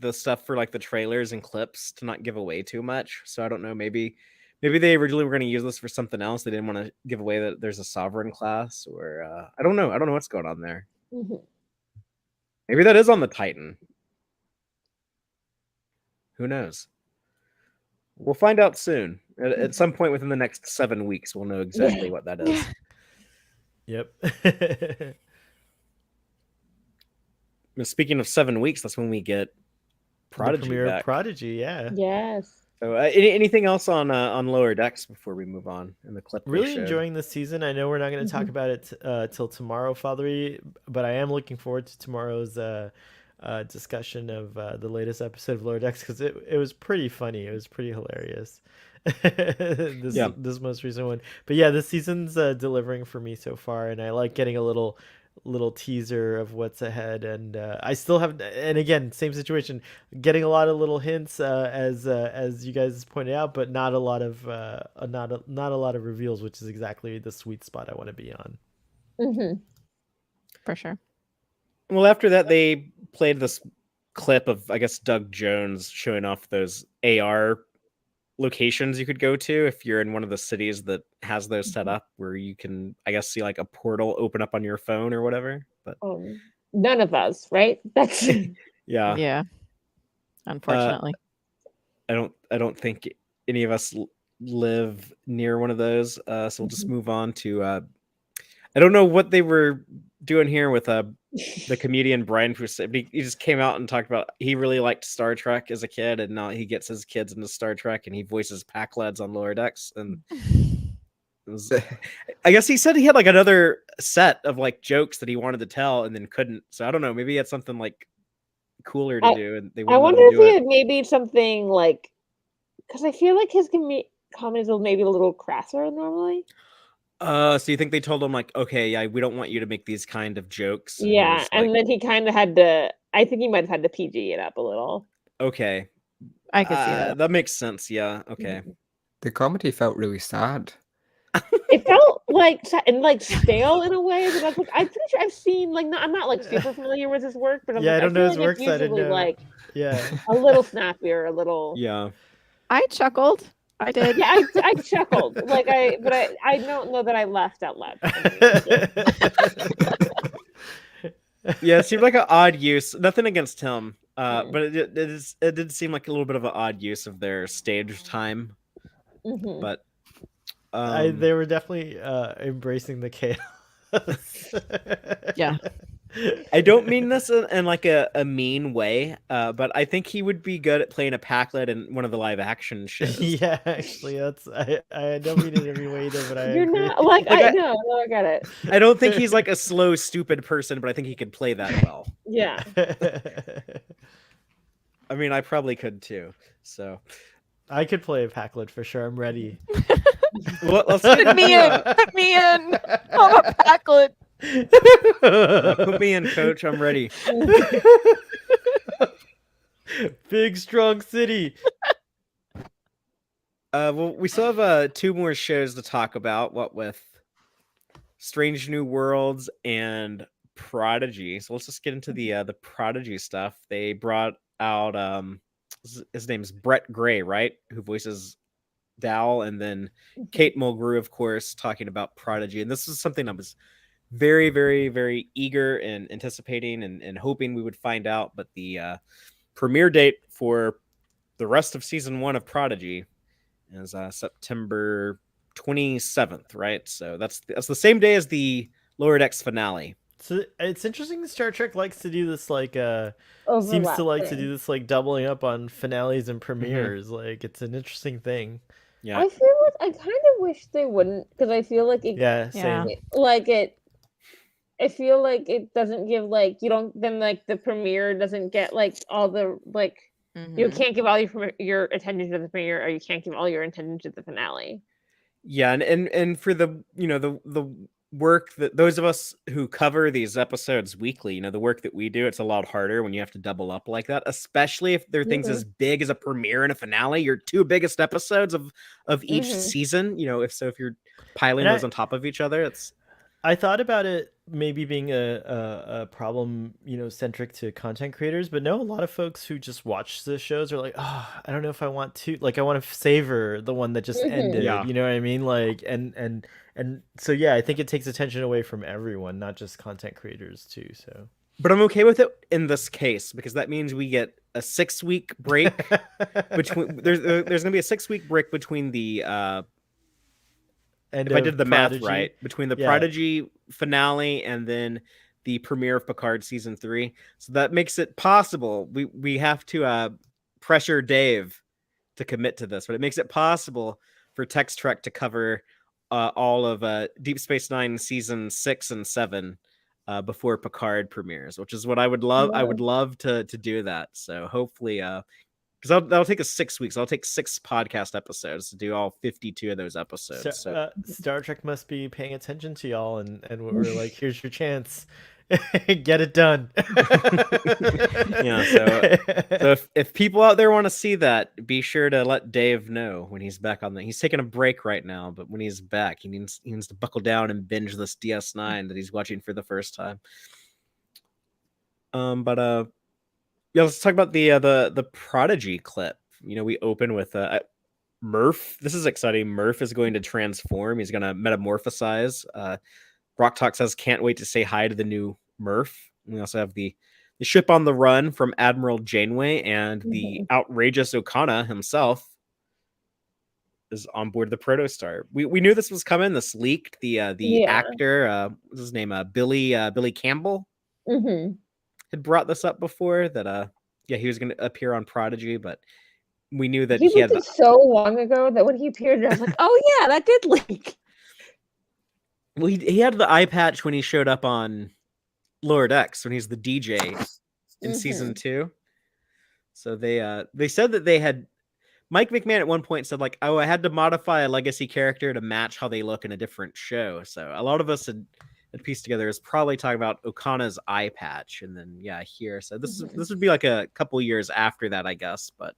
the stuff for like the trailers and clips to not give away too much. So I don't know, maybe they originally were going to use this for something else. They didn't want to give away that there's a sovereign class, or I don't know. I don't know what's going on there. Mhm. Maybe that is on the Titan. Who knows? We'll find out soon. At some point within the next 7 weeks, we'll know exactly what that is. Yep. Speaking of 7 weeks, that's when we get The Prodigy premiere of back. Prodigy, yeah. Yes. So, anything else on Lower Decks before we move on in the clip? they Really showed? enjoying this season. I know we're not going to talk about it till tomorrow, Fathery, but I am looking forward to tomorrow's discussion of the latest episode of Lower Decks because it was pretty funny. It was pretty hilarious. This most recent one, but yeah, this season's delivering for me so far, and I like getting a little teaser of what's ahead. And I still have, and again, same situation, getting a lot of little hints as you guys pointed out, but not a lot of not a lot of reveals, which is exactly the sweet spot I want to be on. Mm-hmm. For sure. Well, after that, they played this clip of, I guess, Doug Jones showing off those AR locations you could go to if you're in one of the cities that has those set up, where you can, I guess, see like a portal open up on your phone or whatever. But none of us, right? That's yeah. Yeah. Unfortunately. I don't think any of us live near one of those. So we'll just move on to I don't know what they were doing here with the comedian Brian Crusade. He just came out and talked about he really liked Star Trek as a kid, and now he gets his kids into Star Trek, and he voices Pack Lads on Lower Decks. And it was, I guess he said he had like another set of like jokes that he wanted to tell and then couldn't. So I don't know. Maybe he had something like cooler to do, and they I wouldn't let wonder him if do he it. had maybe something like, because I feel like his comedies are maybe a little crasser normally. So you think they told him like, okay, yeah, we don't want you to make these kind of jokes? And he Yeah, was and like, then he kind of had to. I think he might have had to PG it up a little. okay, I could see that. that makes sense. Yeah, okay. The comedy felt really sad. It felt like stale in a way, but I'm pretty sure I've seen I'm not like super familiar with his work, but Yeah, I don't know feel his like work, it's so I didn't usually know. like Yeah. a little snappier, a little. Yeah. I chuckled. I did. Yeah, I chuckled. But I don't know that I laughed out loud. Yeah, it seemed like an odd use. Nothing against him, but it did seem like a little bit of an odd use of their stage time. Mm-hmm. But they were definitely embracing the chaos. Yeah. I don't mean this in like a mean way, but I think he would be good at playing a Packlet in one of the live action shows. Yeah, actually, I don't mean it every way either, but I You're agree. not like I know. I got it. I don't think he's like a slow, stupid person, but I think he could play that well. Yeah. I mean, I probably could too. So I could play a Packlet for sure. I'm ready. well, let's Put me in. Put me in. I'm a Packlet. put me in, coach. I'm ready. Big strong city. Well, we still have 2 more shows to talk about. What with Strange New Worlds and Prodigy. So let's just get into the Prodigy stuff. They brought out his name's Brett Gray, right? Who voices Dal, and then Kate Mulgrew, of course, talking about Prodigy. And this is something I was very, very, very eager and anticipating and hoping we would find out. But the premiere date for the rest of season 1 of Prodigy is September 27th, right? So that's the same day as the Lower Decks finale. So it's interesting that Star Trek likes to do this, like seems to like to Overlapping. do this, like doubling up on finales and Mm-hmm. premieres. Like it's an interesting thing. Yeah, I feel like I kind of wish they wouldn't, because I feel like it, Yeah, Yeah. same. like it. I feel like it doesn't give, like, you don't, then like the premiere doesn't get like all the, like, you Mhm. can't give all your attention to the premiere, or you can't give all your attention to the finale. yeah, and for the the work that those of us who cover these episodes weekly, the work that we do, it's a lot harder when you have to double up like that, especially if there are things as big as a premiere and a finale, your 2 biggest episodes of each season. If you're piling And those on top of each other, I thought about it maybe being a problem, centric to content creators, but no, a lot of folks who just watch the shows are like, oh, I don't know if I want to, like, I want to savor the one that just ended. Yeah. You know what I mean? Like, and so yeah, I think it takes attention away from everyone, not just content creators too. So, but I'm okay with it in this case because that means we get a 6-week break between. There's gonna be a 6-week break between the and if I did the math Prodigy. right, between the Yeah. Prodigy finale and then the premiere of Picard season 3. So that makes it possible. We have to pressure Dave to commit to this, but it makes it possible for Tex-Trek to cover all of Deep Space Nine season 6 and 7 before Picard premieres, which is what I would love. I would love to do that. So hopefully, because that'll take us 6 weeks. I'll take 6 podcast episodes to do all 52 of those episodes. So Star Trek must be paying attention to y'all, and we're like, here's your chance. Get it done. Yeah, so if people out there want to see that, be sure to let Dave know when he's back on he's taking a break right now, but when he's back, he needs to buckle down and binge this DS9 that he's watching for the first time. Yeah, let's talk about the Prodigy clip. We open with Murph. This is exciting. Murph is going to transform. He's going to metamorphosize. Rock Talk says, can't wait to say hi to the new Murph. We also have the ship on the run from Admiral Janeway, and the outrageous O'Connor himself is on board the Protostar. We knew this was coming. This leaked. The actor, what's his name? Billy Campbell had brought this up before that he was going to appear on Prodigy, but we knew that he had so long ago that when he appeared, I was like, oh yeah, that did leak. Well, he had the eye patch when he showed up on Lower Decks when he's the DJ in season 2. So they said that they had Mike McMahon at one point said, like, oh, I had to modify a legacy character to match how they look in a different show. So a lot of us had pieced together is probably talking about O'Connor's eye patch, and then here. So this would be like a couple years after that, I guess. But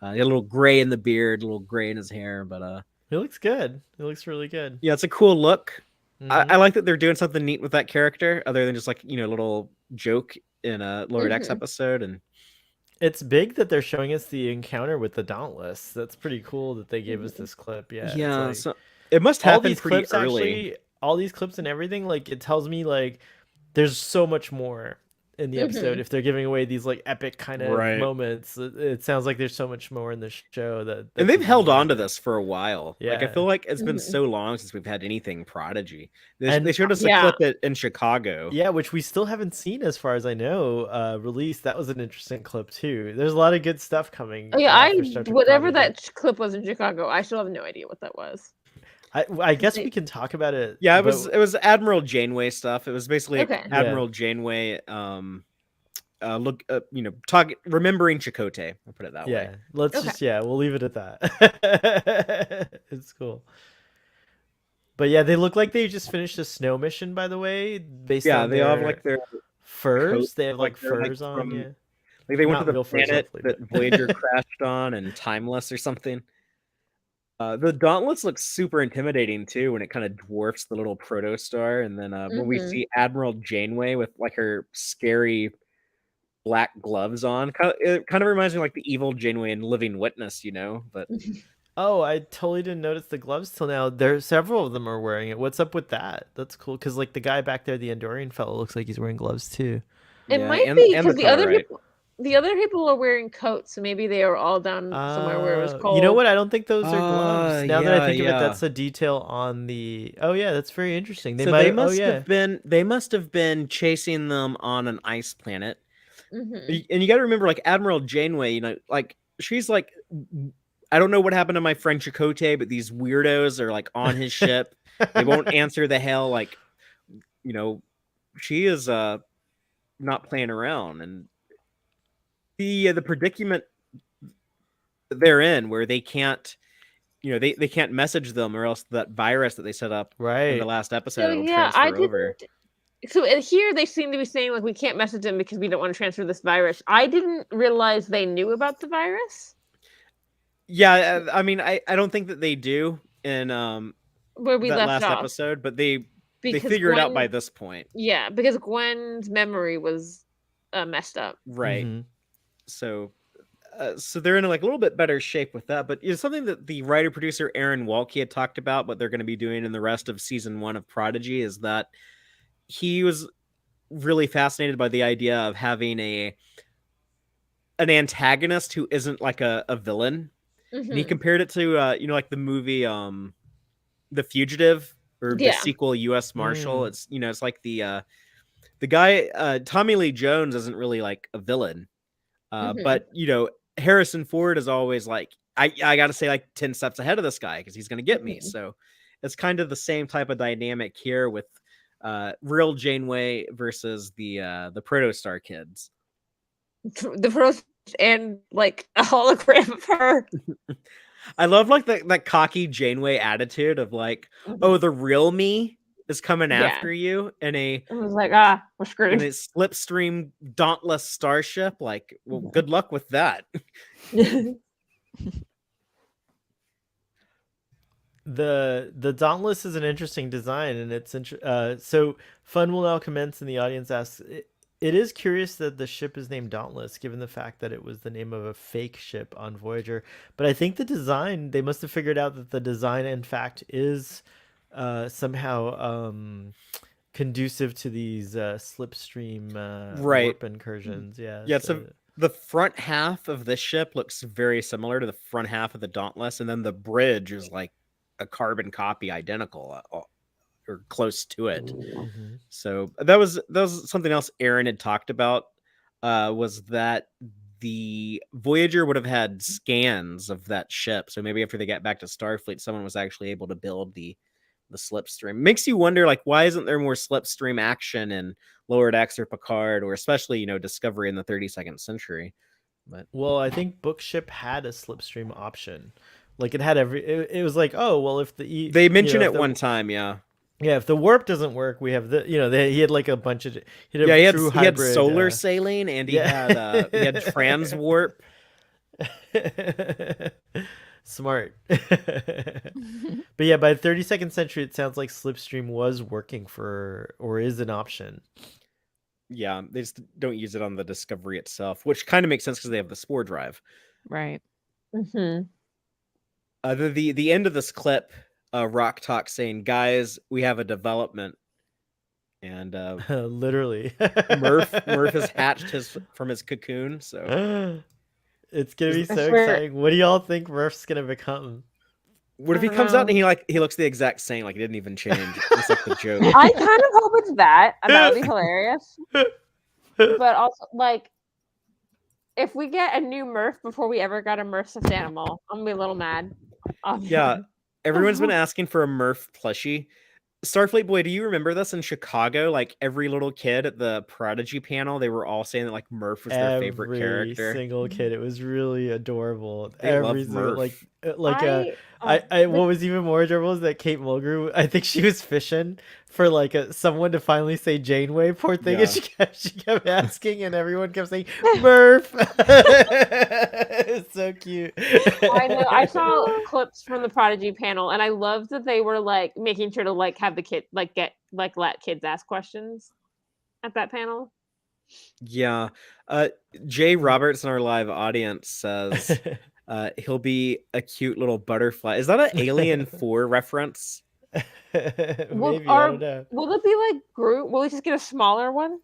he had a little gray in the beard, a little gray in his hair, but he looks good. He looks really good. Yeah, it's a cool look. I like that they're doing something neat with that character, other than just like a little joke in a Lower Decks episode. And it's big that they're showing us the encounter with the Dauntless. That's pretty cool that they gave us this clip. Yeah, like, so it must happen pretty clips, early. Actually, all these clips and everything, like, it tells me like there's so much more in the episode. If they're giving away these like epic kind of moments, it sounds like there's so much more in the show and they've held on to this for a while. Yeah, like I feel like it's been so long since we've had anything Prodigy. They showed us a clip in Chicago, which we still haven't seen as far as I know released. That was an interesting clip too. There's a lot of good stuff coming. Oh yeah, whatever Prodigy. that clip was in Chicago, I still have no idea what that was. I guess we can talk about it. Yeah, it was Admiral Janeway stuff. It was basically Admiral Janeway remembering Chakotay. I'll put it that way. Let's we'll leave it at that. It's cool. But yeah, they look like they just finished a snow mission, by the way. Based on they all have like their furs. coats, they have like furs like on. Like they went to the planet furs, that Voyager crashed on and Timeless or something. The Dauntless looks super intimidating too when it kind of dwarfs the little Protostar, and then when we see Admiral Janeway with like her scary black gloves on, it kind of reminds me like the evil Janeway in Living Witness, But oh, I totally didn't notice the gloves till now. There, several of them are wearing it. What's up with that? That's cool because like the guy back there, the Andorian fellow, looks like he's wearing gloves too. It might be because the other people. the other people were wearing coats, so maybe they were all down somewhere where it was cold. You know what? I don't think those are gloves. Now that I yeah, think of it, yeah. that's a detail on the. Oh yeah, that's very interesting. They So might. they Oh must yeah. have been they must have been chasing them on an ice planet. Mhm. And you got to remember, like Admiral Janeway, you know, like she's like, I don't know what happened to my friend Chakotay, but these weirdos are like on his ship. They won't answer the hell. Like, you know, she is not playing around, and the predicament they're in where they can't, you know, they can't message them, or else that virus that they set up in the Right. last episode So will yeah, I transfer over. didn't. So here they seem to be saying like we can't message them because we don't want to transfer this virus. I didn't realize they knew about the virus. Yeah, I mean, I don't think that they do in Where we that left last off episode, but they because figure it out Gwen- by this point. Yeah, because Gwen's memory was messed up. Right. Mhm. So so they're in like a little bit better shape with that, but it's something that the writer producer Aaron Walke had talked about what they're going to be doing in the rest of season 1 of Prodigy is that he was really fascinated by the idea of having an antagonist who isn't like a villain. And he Mhm. compared it to you know, like the movie The Fugitive, or the Yeah. sequel US Marshal. It's, you know, it's like the guy Tommy Lee Jones isn't really like a villain. Mhm. But you know, Harrison Ford is always like, I got to say like 10 steps ahead of this guy because he's going to get me. Mhm. So it's kind of the same type of dynamic here with real Janeway versus the Protostar kids. The first and like a hologram of her. I love like that cocky Janeway attitude of like, oh, the real me is coming Yeah. after you in a I was like, we're screwed. in a slipstream dauntless starship. Like, well, good luck with that. The Dauntless is an interesting design, and it's so fun will now commence, and the audience asks. It is curious that the ship is named Dauntless, given the fact that it was the name of a fake ship on Voyager. But I think the design, they must have figured out that the design, in fact, is somehow conducive to these slipstream Right. warp incursions. Yeah. Yeah, so the front half of this ship looks very similar to the front half of the Dauntless, and then the bridge is like a carbon copy, identical or close to it. Mhm. So that was something else Aaron had talked about, was that the Voyager would have had scans of that ship. So maybe after they got back to Starfleet, someone was actually able to build the slipstream. Makes you wonder, like, why isn't there more slipstream action in Lower Decks or Picard, or especially, you know, Discovery in the 32nd century? But well, I think Bookship had a slipstream option. Like it had it was like, oh well, if they mentioned it one time, yeah. Yeah, if the warp doesn't work, we have the, you know, he had like a bunch of, he had he had solar sailing, and he had trans warp. Smart. But yeah, by the 32nd century, it sounds like slipstream was working or is an option. Yeah, they just don't use it on the Discovery itself, which kind of makes sense because they have the spore drive. Right. Mm-hmm. The end of this clip, Rock Talk saying, "Guys, we have a development," and literally, Murph has hatched from his cocoon. So it's gonna be so exciting. What do y'all think Murph's gonna become? What if he comes out and he looks the exact same, like he didn't even change? It's like the joke. I kind of hope it's that. That would be hilarious. But also, like, if we get a new Murph before we ever got a Murph stuffed animal, I'm gonna be a little mad. Yeah, everyone's been asking for a Murph plushie. Starfleet Boy, do you remember this in Chicago? Like every little kid at the Prodigy panel, they were all saying that like Murph was their favorite character. Every single kid, it was really adorable. They every love single Murph. what was even more adorable is that Kate Mulgrew, I think she was fishing for like someone to finally say Janeway, poor thing, Yeah. and she kept asking, and everyone kept saying Murph. It's so cute. I know. I saw clips from the Prodigy panel, and I loved that they were like making sure to like have the kid like let kids ask questions at that panel. Yeah. Jay Roberts in our live audience says he'll be a cute little butterfly. Is that an Alien 4 reference? Maybe, I don't know. Will it be like Groot? Will we just get a smaller one?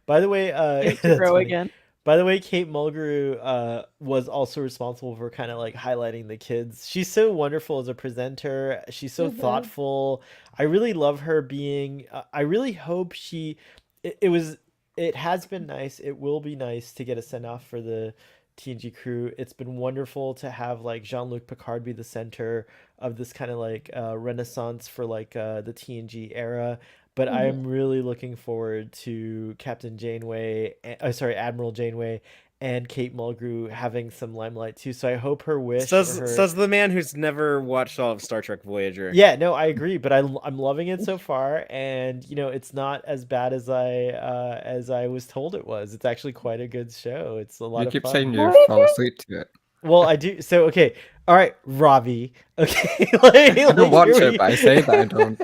By the way, Age to that's grow funny. again. By the way, Kate Mulgrew was also responsible for kind of like highlighting the kids. She's so wonderful as a presenter. She's so thoughtful. I really love her being. I really hope she. It was. It has been nice. It will be nice to get a send off for the TNG crew. It's been wonderful to have like Jean-Luc Picard be the center of this kind of like renaissance for like the TNG era. But I am really looking forward to Captain Janeway, sorry, Admiral Janeway, and Kate Mulgrew having some limelight too. So I hope her wish for her. Says the man who's never watched all of Star Trek Voyager. Yeah, no, I agree, but I'm loving it so far, and you know, it's not as bad as I was told it was. It's actually quite a good show. It's a lot You of keep fun. saying you fall asleep to it. Well, I do. So okay, all right, Robbie. Okay, I don't watch it, but I say that I don't.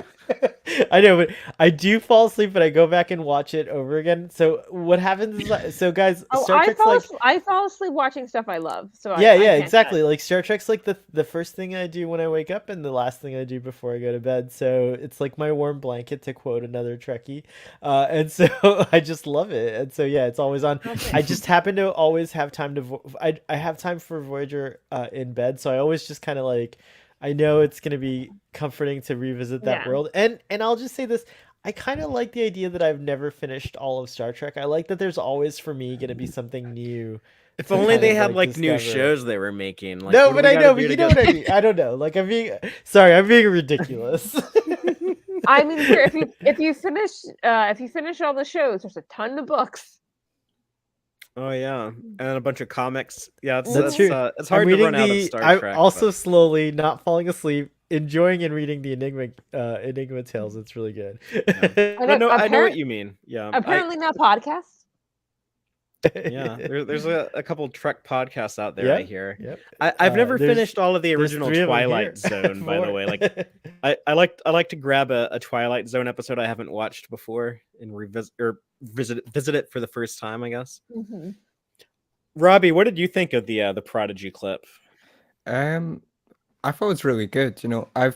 I know, but I do fall asleep, but I go back and watch it over again. So what happens is, so guys, Star Trek's like I fall asleep watching stuff I love. So yeah, I yeah, can't exactly. Like Star Trek's like the first thing I do when I wake up and the last thing I do before I go to bed. So it's like my warm blanket, to quote another Trekkie. And so I just love it. And so yeah, it's always on. Okay. I just happen to always have time to. I have time for Voyager in bed, so I always just kind of like. I know it's gonna be comforting to revisit that world, and I'll just say this: I kind of like the idea that I've never finished all of Star Trek. I like that there's always for me gonna be something new. If only they had like new discover. shows they were making. Like, No, what do but we I gotta know, do but to you know get- what I mean. I don't know. Like I'm being sorry, I'm being ridiculous. I mean, here, if you finish all the shows, there's a ton of books. Oh yeah, and a bunch of comics. Yeah, That's true. It's hard to run out of Star I'm Trek. also but- slowly not falling asleep, enjoying and reading the Enigma tales. It's really good. I know what you mean. Yeah, Apparently not podcasts. yeah. There's a couple Trek podcasts out there. I hear. Yep. I've never there's- finished all of the there's original 3 of 'em here. Twilight Zone. By the 4. way, like I like to grab a Twilight Zone episode I haven't watched before and revisit or visit it for the first time, I guess. Robbie, what did you think of the Prodigy clip? I thought it was really good. You know, I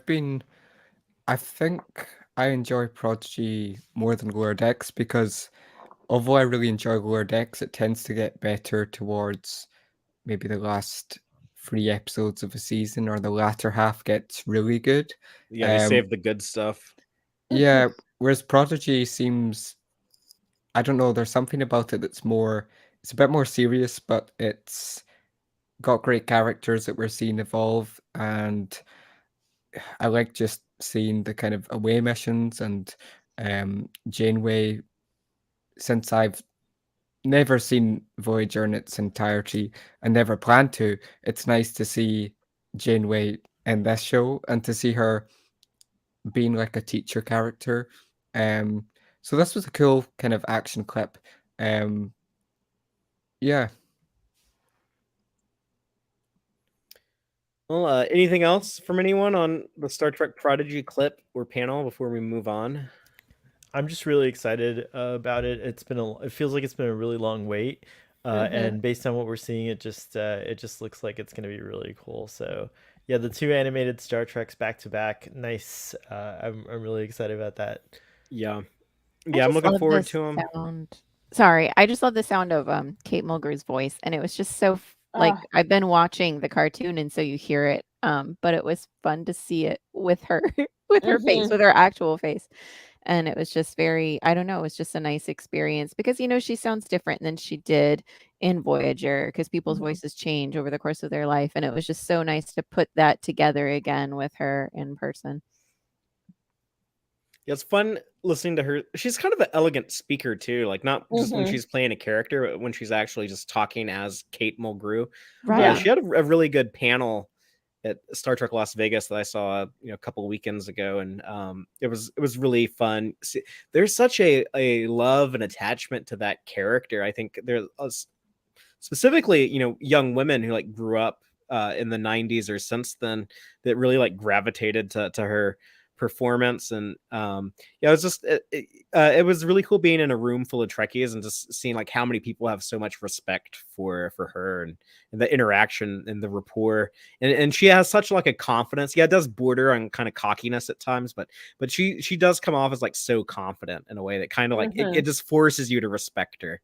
think I enjoy Prodigy more than Lower Decks because although I really enjoy Lower Decks, it tends to get better towards maybe the last 3 episodes of a season, or the latter half gets really good. Yeah, they save the good stuff. Yeah, whereas Prodigy seems, I don't know, there's something about it that's more, it's a bit more serious, but it's got great characters that we're seeing evolve, and I like just seeing the kind of away missions and Janeway. Since I've never seen Voyager in its entirety and never planned to, it's nice to see Janeway in this show and to see her being like a teacher character. So this was a cool kind of action clip. Yeah. Well, anything else from anyone on the Star Trek Prodigy clip or panel before we move on? I'm just really excited about it. It feels like it's been a really long wait, and based on what we're seeing, it just looks like it's going to be really cool. So yeah, the 2 animated Star Treks back to back, nice. I'm really excited about that. Yeah, I'm looking forward to them. Sorry, I just love the sound of Kate Mulgrew's voice, and it was just so like I've been watching the cartoon, and so you hear it, but it was fun to see it with her, with her face, with her actual face. And it was just very, I don't know, it was just a nice experience because, you know, she sounds different than she did in Voyager because people's voices change over the course of their life. And it was just so nice to put that together again with her in person. Yeah, it's fun listening to her. She's kind of an elegant speaker too, like not just when she's playing a character, but when she's actually just talking as Kate Mulgrew. Right. She had a really good panel at Star Trek Las Vegas that I saw, a couple of weekends ago, and it was really fun. There's such a love and attachment to that character. I think there's specifically, young women who like grew up in the 90s or since then that really like gravitated to her performance. And yeah, it was just it was really cool being in a room full of Trekkies and just seeing like how many people have so much respect for her, and the interaction and the rapport, and she has such like a confidence. Yeah, it does border on kind of cockiness at times, but she does come off as like so confident in a way that kind of like it just forces you to respect her.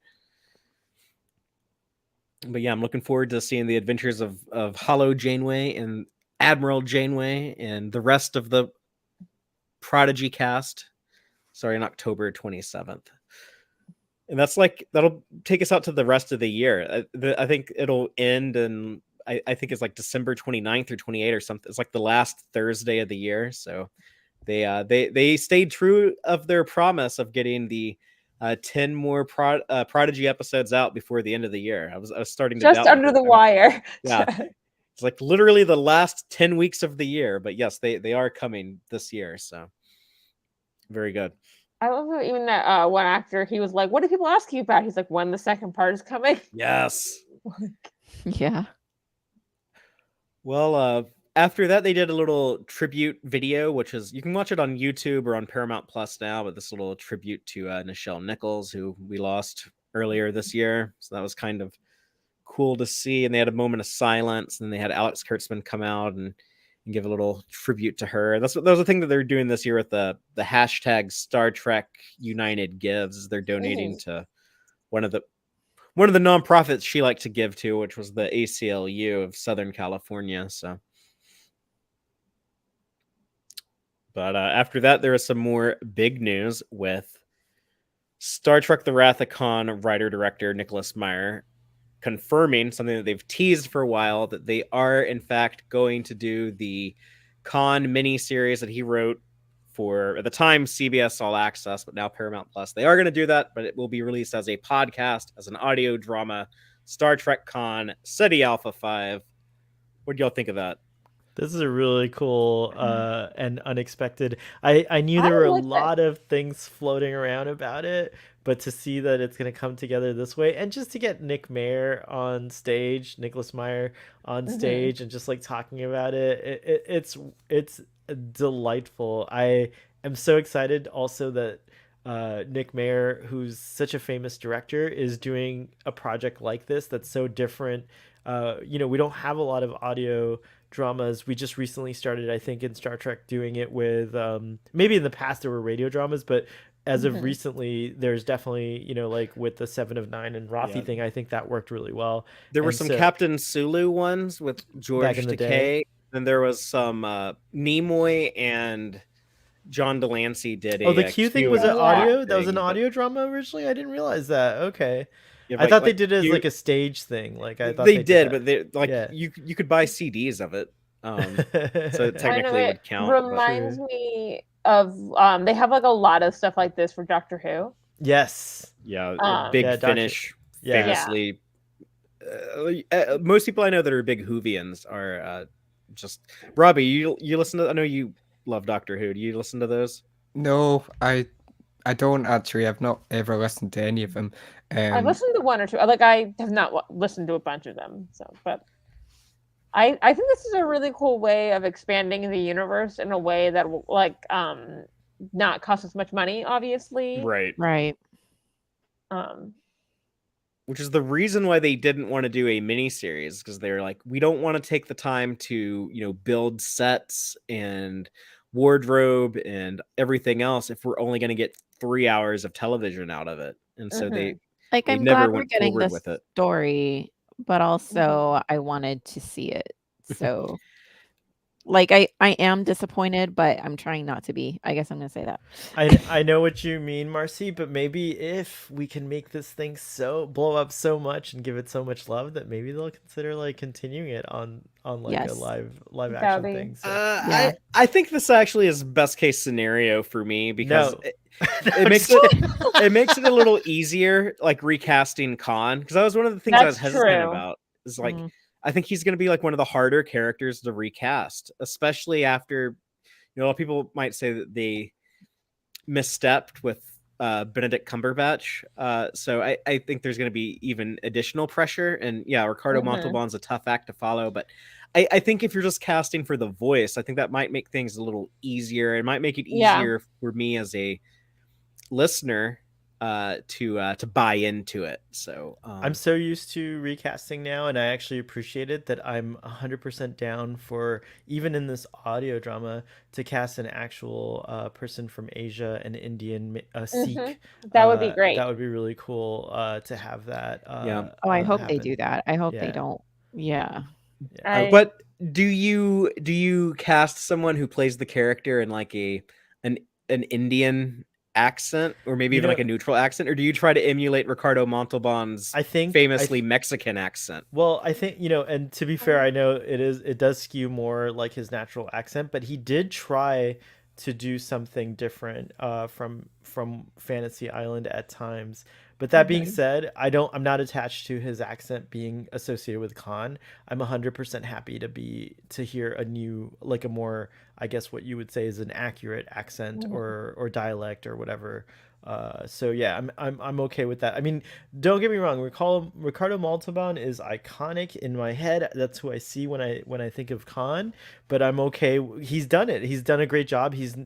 But yeah, I'm looking forward to seeing the adventures of Hollow Janeway and Admiral Janeway and the rest of the Prodigy cast. Sorry, on October 27th. And that's like, that'll take us out to the rest of the year. I think it'll end, and I think it's like December 29th or 28th or something. It's like the last Thursday of the year. So they stayed true of their promise of getting the 10 more Prodigy episodes out before the end of the year. I was starting to just under the wire. Yeah. It's like literally the last 10 weeks of the year, but yes, they are coming this year. So very good. I love how even that one actor, he was like, what do people ask you about? He's like, when the second part is coming. Yes. Yeah. Well, after that, they did a little tribute video, which is, you can watch it on YouTube or on Paramount Plus now, but this little tribute to Nichelle Nichols, who we lost earlier this year. So that was kind of cool to see. And they had a moment of silence, and they had Alex Kurtzman come out and give a little tribute to her. That was the thing that they're doing this year with the hashtag Star Trek United Gives. They're donating to one of the nonprofits she liked to give to, which was the ACLU of Southern California. So, but after that, there is some more big news with Star Trek: The Wrath of Khan writer-director Nicholas Meyer confirming something that they've teased for a while, that they are in fact going to do the Khan miniseries that he wrote for, at the time, CBS All Access, but now Paramount Plus. They are going to do that, but it will be released as a podcast, as an audio drama. Star Trek Khan, Ceti Alpha 5. What do y'all think of that? This is a really cool and unexpected. I knew there were a lot of things floating around about it, but to see that it's going to come together this way, and just to get Nicholas Meyer on stage on stage, and just like talking about it, it's delightful. I am so excited also that Nick Meyer, who's such a famous director, is doing a project like this that's so different. We don't have a lot of audio dramas. We just recently started, I think, in Star Trek doing it with maybe in the past there were radio dramas, but as of recently, there's definitely, like with the 7 of 9 and Rothy thing, I think that worked really well. There were some Captain Sulu ones with George Takei, and there was some Nimoy and John Delancey did. The Q thing was an audio. That was an audio drama originally. I didn't realize that. Okay. Yeah, I thought they did it as like a stage thing. Like I thought they did, but you could buy CDs of it, so it technically would count. Reminds me of they have like a lot of stuff like this for Doctor Who. Yes. Yeah. Big Finish. Famously. Most people I know that are big Whovians are just Robbie. You listen to? I know you love Doctor Who. Do you listen to those? No, I don't actually. I've not ever listened to any of them. I've listened to one or two. Like I have not listened to a bunch of them. So, but I think this is a really cool way of expanding the universe in a way that will not cost as much money, obviously. Right. Which is the reason why they didn't want to do a miniseries, because they're like, we don't want to take the time to build sets and wardrobe and everything else if we're only going to get 3 hours of television out of it. And so I'm glad we're getting this story, but also I wanted to see it. So I am disappointed, but I'm trying not to be. I guess I'm gonna say that. I know what you mean, Marcy, but maybe if we can make this thing blow up so much and give it so much love, that maybe they'll consider continuing it on a live action thing. So. I think this actually is best case scenario for me, because it makes it a little easier, like recasting Khan, because that was one of the things I was hesitant about. Is like I think he's going to be like one of the harder characters to recast, especially after a lot of people might say that they misstepped with Benedict Cumberbatch. So I think there's going to be even additional pressure. And yeah, Ricardo Montalban's a tough act to follow, but I think if you're just casting for the voice, I think that might make things a little easier. It might make it Yeah. easier for me as a listener to buy into it. So I'm so used to recasting now, and I actually appreciate it that I'm 100% down for, even in this audio drama, to cast an actual person from Asia, an Indian, a Sikh. That would be great. That would be really cool to have that. Yeah. Oh, I hope they happen. do that. I hope they Yeah. don't. Yeah. But do you cast someone who plays the character in like an Indian accent, or maybe even like a neutral accent, or do you try to emulate Ricardo Montalban's famously Mexican accent? Well, I think, and to be fair, I know it does skew more like his natural accent, but he did try to do something different from Fantasy Island at times. But that being said, I'm not attached to his accent being associated with Khan. I'm 100% happy to hear a new, like a more, I guess what you would say is an accurate accent or dialect or whatever. So yeah, I'm okay with that. I mean, don't get me wrong, Ricardo Montalban is iconic in my head. That's who I see when I think of Khan. But I'm okay. He's done it. He's done a great job. He's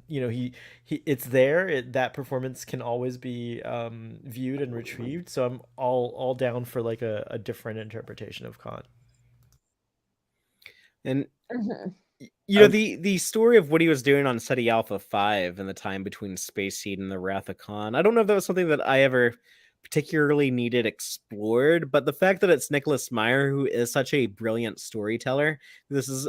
it's there. That performance can always be viewed and retrieved. So I'm all down for like a different interpretation of Khan. And the story of what he was doing on Ceti Alpha 5 in the time between Space Seed and the Wrath of Khan, I don't know if that was something that I ever particularly needed explored, but the fact that it's Nicholas Meyer, who is such a brilliant storyteller, this is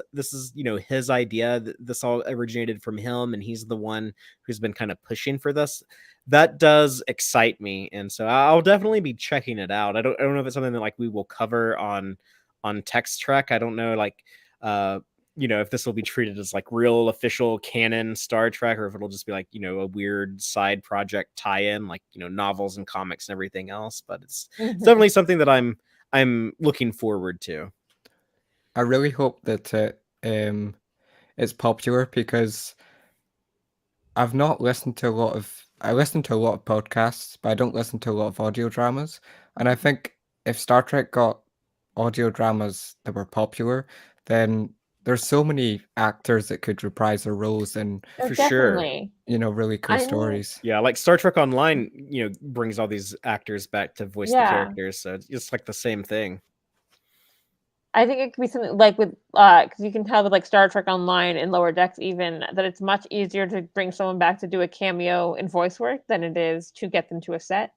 his idea. This all originated from him, and he's the one who's been kind of pushing for this. That does excite me, and so I'll definitely be checking it out. I don't know if it's something that like we will cover on Tex-Trek. I don't know if this will be treated as like real official canon Star Trek, or if it'll just be like, a weird side project tie-in, like, novels and comics and everything else. But it's definitely something that I'm looking forward to. I really hope that it's popular, because I've not listened to I listen to a lot of podcasts, but I don't listen to a lot of audio dramas. And I think if Star Trek got audio dramas that were popular, then there's so many actors that could reprise their roles and for sure, really cool stories. Yeah, like Star Trek Online, brings all these actors back to voice the characters, so it's just like the same thing. I think it could be something like with because you can tell with like Star Trek Online and Lower Decks even that it's much easier to bring someone back to do a cameo in voice work than it is to get them to a set.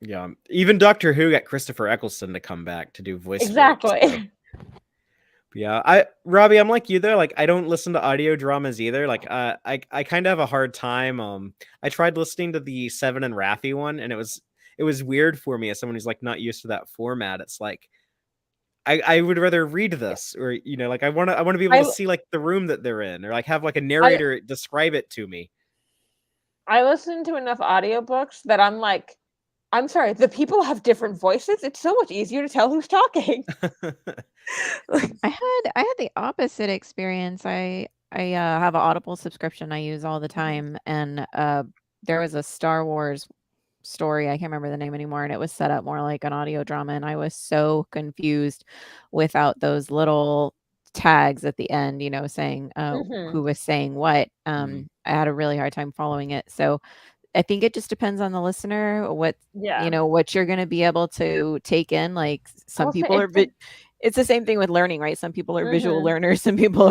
Yeah, even Doctor Who got Christopher Eccleston to come back to do voice exactly. Work, so. Yeah, Robbie, I'm like you though. Like, I don't listen to audio dramas either. Like, I kind of have a hard time. I tried listening to the Seven and Raffi one, and it was weird for me as someone who's like not used to that format. It's like I would rather read this, or like I want to be able to see like the room that they're in, or like have like a narrator describe it to me. I listen to enough audiobooks that I'm like, I'm sorry, the people have different voices. It's so much easier to tell who's talking. I had the opposite experience. I have an Audible subscription I use all the time, and there was a Star Wars story, I can't remember the name anymore, and it was set up more like an audio drama, and I was so confused without those little tags at the end, saying who was saying what. I had a really hard time following it. So I think it just depends on the listener, what you're going to be able to take in. Like some people are, it's the same thing with learning, right? Some people are visual learners, some people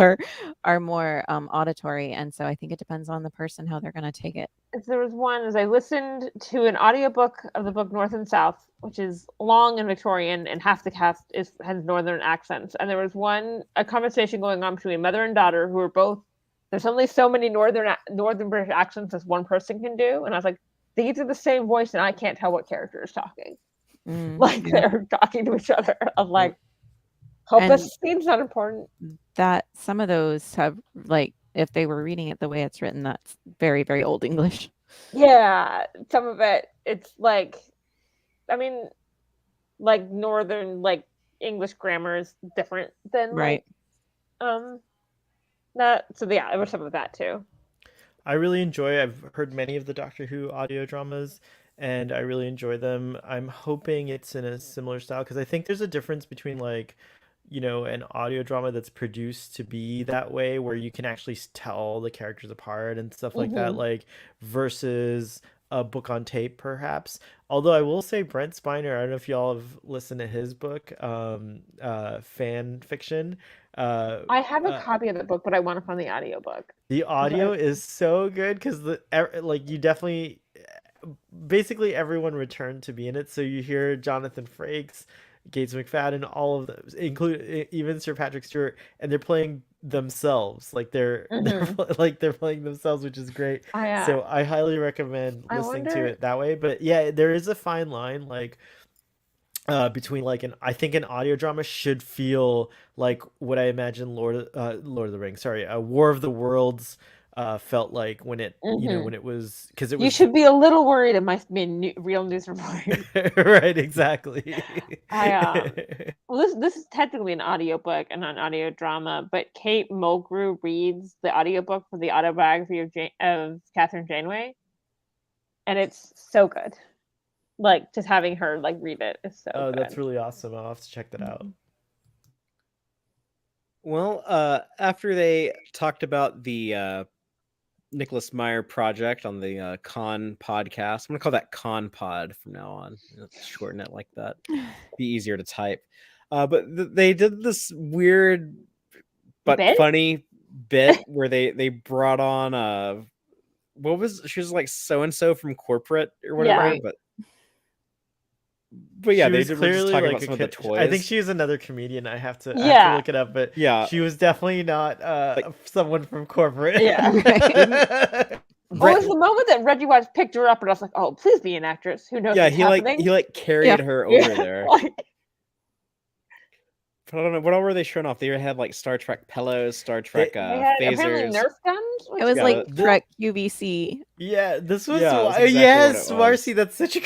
are more auditory. And so I think it depends on the person, how they're going to take it. There was one, as I listened to an audiobook of the book North and South, which is long and Victorian, and half the cast has northern accents. And there was a conversation going on between a mother and daughter who were both, there's only so many northern British accents as one person can do. And I was like, these are the same voice, and I can't tell what character is talking. They're talking to each other. I'm like, hope this seems not important. That some of those have, like, if they were reading it the way it's written, that's very, very old English. Yeah, some of it, it's like, I mean, like northern, like English grammar is different than right. That. So yeah, there was some of that too. I've heard many of the Doctor Who audio dramas, and I really enjoy them. I'm hoping it's in a similar style, because I think there's a difference between like an audio drama that's produced to be that way, where you can actually tell the characters apart and stuff like that, like versus a book on tape, perhaps. Although I will say Brent Spiner, I don't know if y'all have listened to his book, fan fiction. I have a copy of the book, but I want to find the audiobook. The audio is so good because you definitely, basically everyone returned to be in it. So you hear Jonathan Frakes, Gates McFadden, all of those, include even Sir Patrick Stewart, and they're playing themselves. Like they're playing themselves, which is great. So I highly recommend listening to it that way. But yeah, there is a fine line, like between I think an audio drama should feel like what I imagine Lord of the Rings, War of the Worlds felt like when it when it was, because it was, you should be a little worried it might be a real news reporting. Right, exactly. Well, this is technically an audiobook and not an audio drama, but Kate Mulgrew reads the audiobook for the autobiography of Catherine Janeway, and it's so good. Like, just having her read it is so good. That's really awesome. I'll have to check that out. Well, after they talked about the Nicholas Meyer project on the Con podcast, I'm gonna call that Con Pod from now on. Shorten it like that, be easier to type. But they did this weird but funny bit where they brought on she was like so and so from corporate or whatever, but yeah, they were just talking about some of the toys. I think she was another comedian. I have to look it up, but yeah, she was definitely not someone from corporate. Yeah. Well, it was the moment that Reggie Watts picked her up, and I was like, "Oh, please be an actress who knows." Yeah, what's happening. he carried her over there. But I don't know, what all were they showing off? They had Star Trek pillows, Star Trek phasers. Apparently Nerf guns. It was Trek QVC. Yeah, this was exactly yes, Marcy. That's such a.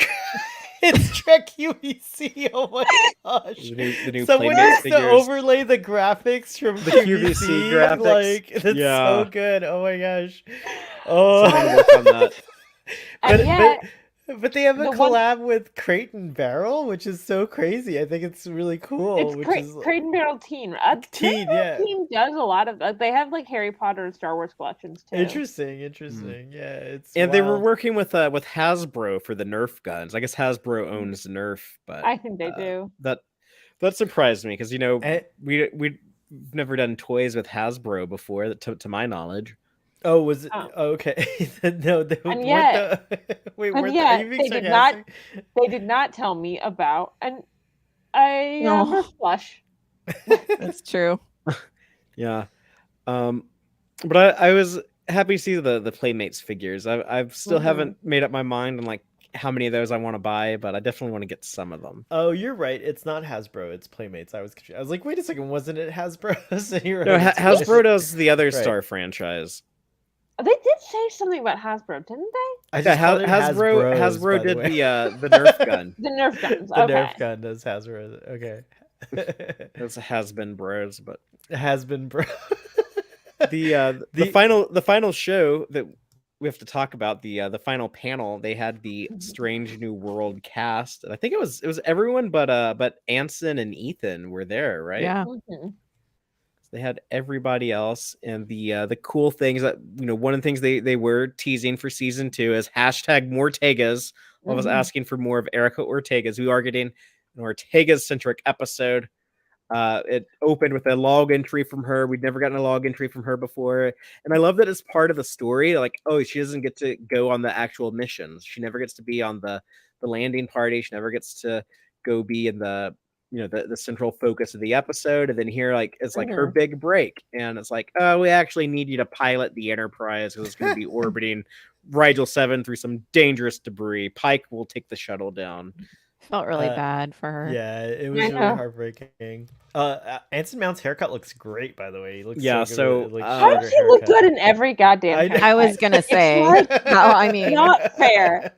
It's Trek UVC. Oh my gosh! The new Someone needs to overlay the graphics from the QVC graphics. That's so good. Oh my gosh! Someone work on that. But they have a collab with Crate and Barrel, which is so crazy. I think it's really cool. It's Crate and Barrel Teen. Teen does a lot of. They have Harry Potter and Star Wars collections too. Interesting. Yeah, it's. And they were working with Hasbro for the Nerf guns. I guess Hasbro owns Nerf, but I think they do. That surprised me because we've never done toys with Hasbro before, to my knowledge. Oh, was it? Oh, okay. No, they and yet, wait, and yet they did not tell me about a Nerf plush. That's true. Yeah, but I was happy to see the Playmates figures. I've still haven't made up my mind on how many of those I want to buy, but I definitely want to get some of them. Oh, you're right. It's not Hasbro. It's Playmates. I was like, wait a second, wasn't it Hasbro? So you're right. No, Hasbro does the other Star franchise. They did say something about Hasbro, didn't they? Hasbro did the Nerf gun. The Nerf guns. The Nerf gun does Hasbro. Okay. Those has-been bros, but has-been bro. The final show that we have to talk about, the final panel, they had the Strange New World cast. And I think it was everyone but Anson and Ethan were there, right? Yeah. Mm-hmm. They had everybody else, and the cool things that one of the things they were teasing for season 2 is #Mortegas. I was asking for more of Erica Ortega's. We are getting an Ortega centric episode. It opened with a log entry from her. We'd never gotten a log entry from her before, and I love that it's part of the story. She doesn't get to go on the actual missions. She never gets to be on the landing party. She never gets to go be in the the central focus of the episode. And then here it's her big break, and it's we actually need you to pilot the Enterprise because it's going to be orbiting Rigel 7 through some dangerous debris. Pike will take the shuttle down. Felt really bad for her. Yeah, it was really heartbreaking. Anson Mount's haircut looks great, by the way. He looks so good. How does he look good in every goddamn haircut? I was gonna say. I mean, not fair.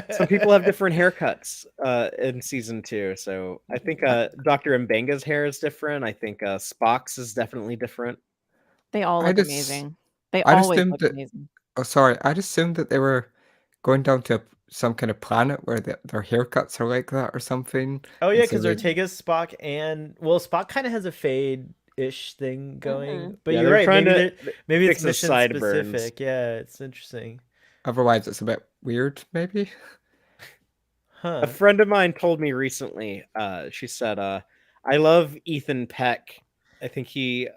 Some people have different haircuts in season 2. So I think Dr. Mbenga's hair is different. I think Spock's is definitely different. They all look amazing. They always look amazing. Oh, sorry. I'd assumed that they were going down to a some kind of planet where their haircuts are like that or something. Oh And yeah, so because they, Ortega's Spock, and well, Spock kind of has a fade-ish thing going. But Yeah, you're they're right. trying Maybe to maybe it's fix the mission sideburns. specific. Yeah, it's interesting. otherwise, it's a bit weird, maybe. A Huh. friend of mine told me recently, she said, I love Ethan Peck. I think he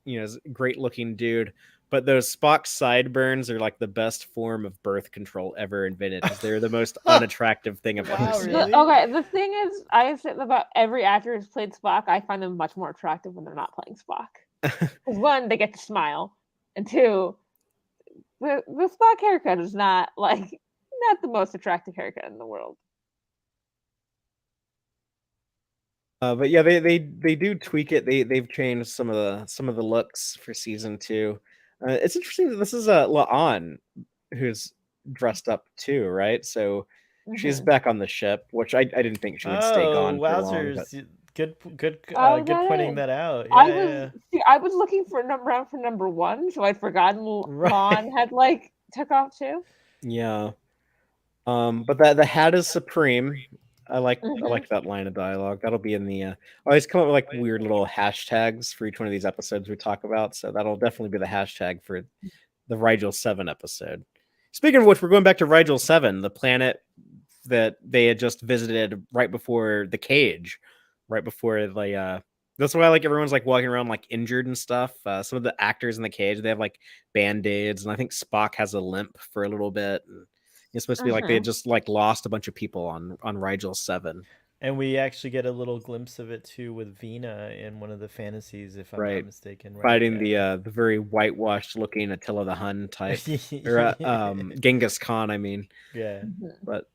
is a great looking dude, but those Spock sideburns are like the best form of birth control ever invented because they're the most unattractive thing I've ever Wow, seen. really? Okay, the thing is, I say about every actor who's played Spock, I find them much more attractive when they're not playing Spock. Because one, they get to smile, and two, the Spock haircut is not the most attractive haircut in the world. But yeah, they do tweak it. They've changed some of the looks for season 2. It's interesting that this is La'an who's dressed up too, right? So she's back on the ship, which I didn't think she would stay Oh, gone for long. wowzers! But Good Oh, good that pointing is. that out. I Yeah, was looking for number 1, so I'd forgotten Right. Lon had took off too. yeah, but the hat is supreme. I like Mhm. that line of dialogue. That'll be in the. I always come up with like weird little hashtags for each one of these episodes we talk about. So that'll definitely be the hashtag for the Rigel 7 episode. Speaking of which, we're going back to Rigel 7, the planet that they had just visited right before the cage, right before the. That's why like everyone's like walking around like injured and stuff. Some of the actors in the cage, they have like band-aids, and I think Spock has a limp for a little bit. And it's supposed to be like they had just like lost a bunch of people on Rigel 7. and we actually get a little glimpse of it too with Vina in one of the fantasies, if I'm Right. not mistaken. Right? Fighting Yeah. the very whitewashed looking Attila the Hun type. Or Genghis Khan, I mean. Yeah. But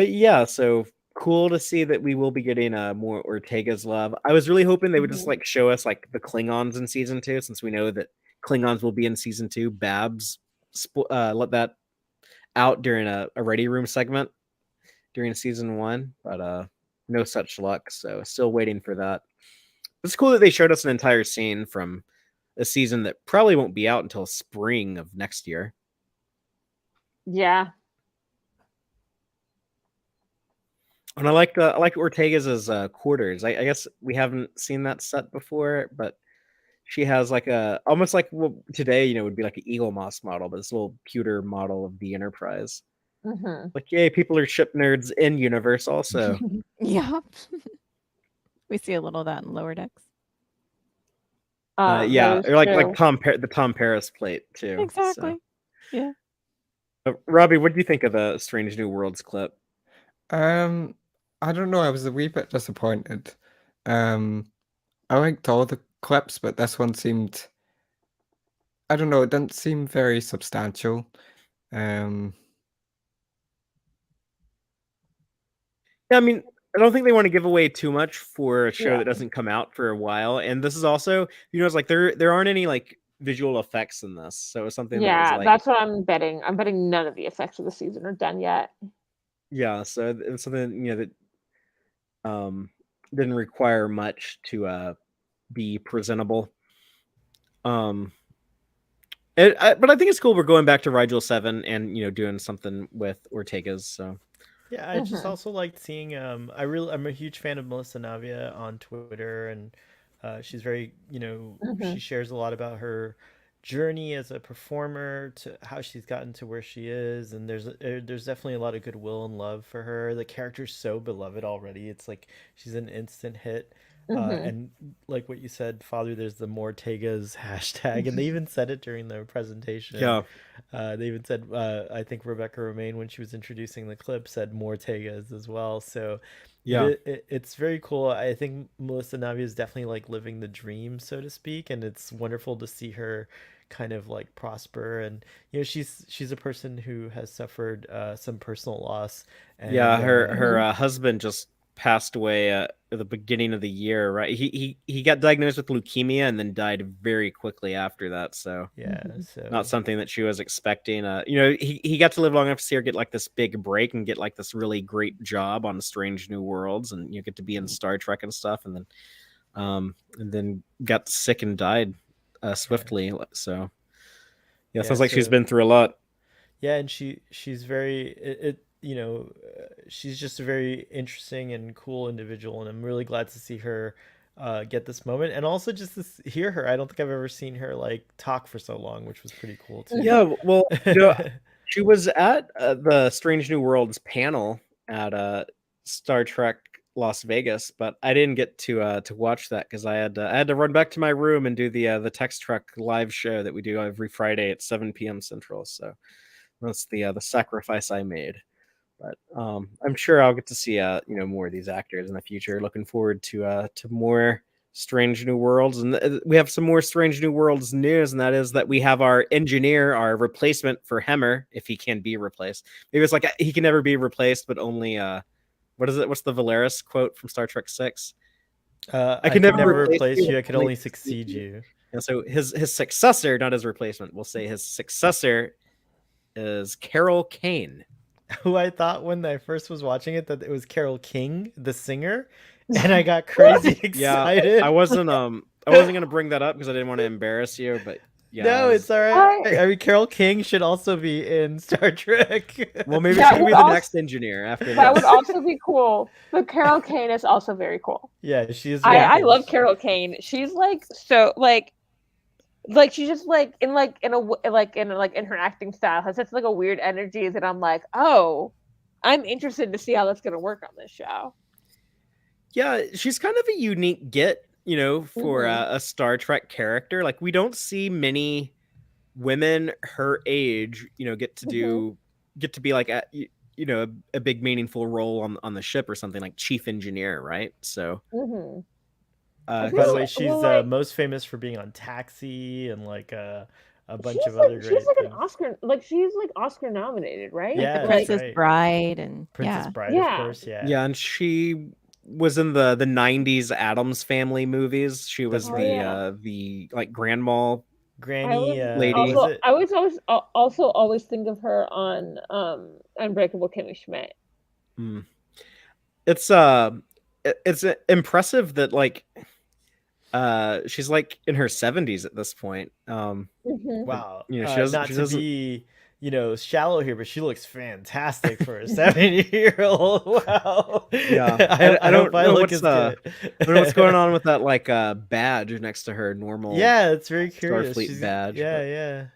yeah, so cool to see that we will be getting more Ortega's love. I was really hoping they would just like show us like the Klingons in season 2, since we know that Klingons will be in season 2. Babs let that out during a ready room segment during season 1, but no such luck. So still waiting for that. It's cool that they showed us an entire scene from a season that probably won't be out until spring of next year. Yeah. And I like Ortega's as quarters. I guess we haven't seen that set before, but she has like a almost like what today would be like an Eagle Moss model, but this little pewter model of the Enterprise. Like, yay, people are ship nerds in universe also. Yeah. We see a little of that in Lower Decks. Yeah, or like the Tom Paris plate too. Exactly. So. Yeah. Robbie, what do you think of the Strange New Worlds clip? I don't know. I was a wee bit disappointed. I liked all the clips, but this one seemed, I don't know, it didn't seem very substantial. Yeah, I mean, I don't think they want to give away too much for a show that doesn't come out for a while. And this is also, it's like there aren't any like visual effects in this, so it's something. Yeah, that was, like, that's what I'm betting. I'm betting none of the effects of the season are done yet. Yeah, so it's something that didn't require much to be presentable. But I think it's cool we're going back to Rigel 7 and doing something with Ortega's. So yeah, I just also liked seeing. I'm a huge fan of Melissa Navia on Twitter, and she's very she shares a lot about her journey as a performer to how she's gotten to where she is, and there's definitely a lot of goodwill and love for her. The character's so beloved already. It's like she's an instant hit. And like what you said, Father, there's the Mortega's hashtag, and they even said it during the presentation. Yeah. They even said, I think Rebecca Romaine, when she was introducing the clip, said Mortega's as well. So yeah, it's very cool. I think Melissa Navia is definitely like living the dream, so to speak, and it's wonderful to see her kind of like prosper. And she's a person who has suffered some personal loss. And, her husband just passed away at the beginning of the year, right? He got diagnosed with leukemia and then died very quickly after that. So yeah, so not something that she was expecting. He got to live long enough to see her get like this big break and get like this really great job on Strange New Worlds, and you get to be in Star Trek and stuff, and then got sick and died swiftly. So yeah, sounds like she's been through a lot. Yeah, and she's very she's just a very interesting and cool individual, and I'm really glad to see her get this moment, and also just to hear her. I don't think I've ever seen her like talk for so long, which was pretty cool too. Yeah, well, she was at the Strange New Worlds panel at Star Trek Las Vegas, but I didn't get to watch that because I had to run back to my room and do the Tex-Trek live show that we do every Friday at 7 p.m. Central. So that's the sacrifice I made. But I'm sure I'll get to see more of these actors in the future. Looking forward to more Strange New Worlds, and we have some more Strange New Worlds news, and that is that we have our engineer, our replacement for Hemmer, if he can be replaced. Maybe it's like he can never be replaced, but only what is it? What's the Valeris quote from Star Trek 6? I can never replace you. I can only succeed you. And so his successor, not his replacement, we'll say his successor is Carol Kane, who I thought when I first was watching it that it was Carol King, the singer, and I got crazy excited. Yeah, I wasn't gonna bring that up because I didn't want to embarrass you, but yeah. No, it's all right. I mean, Carol King should also be in Star Trek. Well, maybe she could be the next engineer after that. That would also be cool. But Carol Kane is also very cool. Yeah, she is. I love Carol Kane. She's like so like she's just like in her acting style has such like a weird energy that I'm like, oh, I'm interested to see how that's gonna work on this show. Yeah, she's kind of a unique get, for a Star Trek character. Like we don't see many women her age, get to be like a big meaningful role on the ship or something like chief engineer, right? So. By the way, she's most famous for being on Taxi and like a bunch of other great she's like things. an Oscar, like she's like Oscar nominated, right? Yeah, the Princess Bride and Princess Bride, of course, yeah. Yeah, and she was in the 90s Addams Family movies. She was the like grandma granny lady. I was always think of her on Unbreakable Kimmy Schmidt. It's impressive that like she's like in her 70s at this point. Wow. She doesn't, not to be shallow here, but she looks fantastic for a 70-year-old. Wow. Yeah. I don't know what's going on with that like badge next to her normal. Yeah, it's very curious. Starfleet badge. Yeah.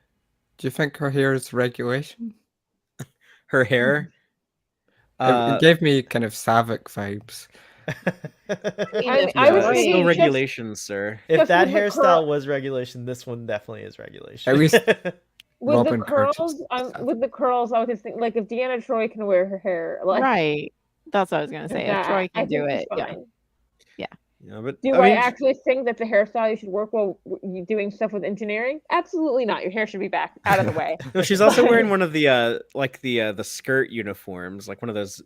Do you think her hair is regulation? Her hair? It gave me kind of Savick vibes. I was it's thinking still regulations, sir. If that hairstyle was regulation, this one definitely is regulation. At least with the curls, I was just thinking like if Deanna Troi can wear her hair, like right. That's what I was gonna say. If Troi can do it, Yeah, but I actually think that the hairstyle should work while you doing stuff with engineering? Absolutely not. Your hair should be back out of the way. No, she's also wearing one of the the skirt uniforms, like one of those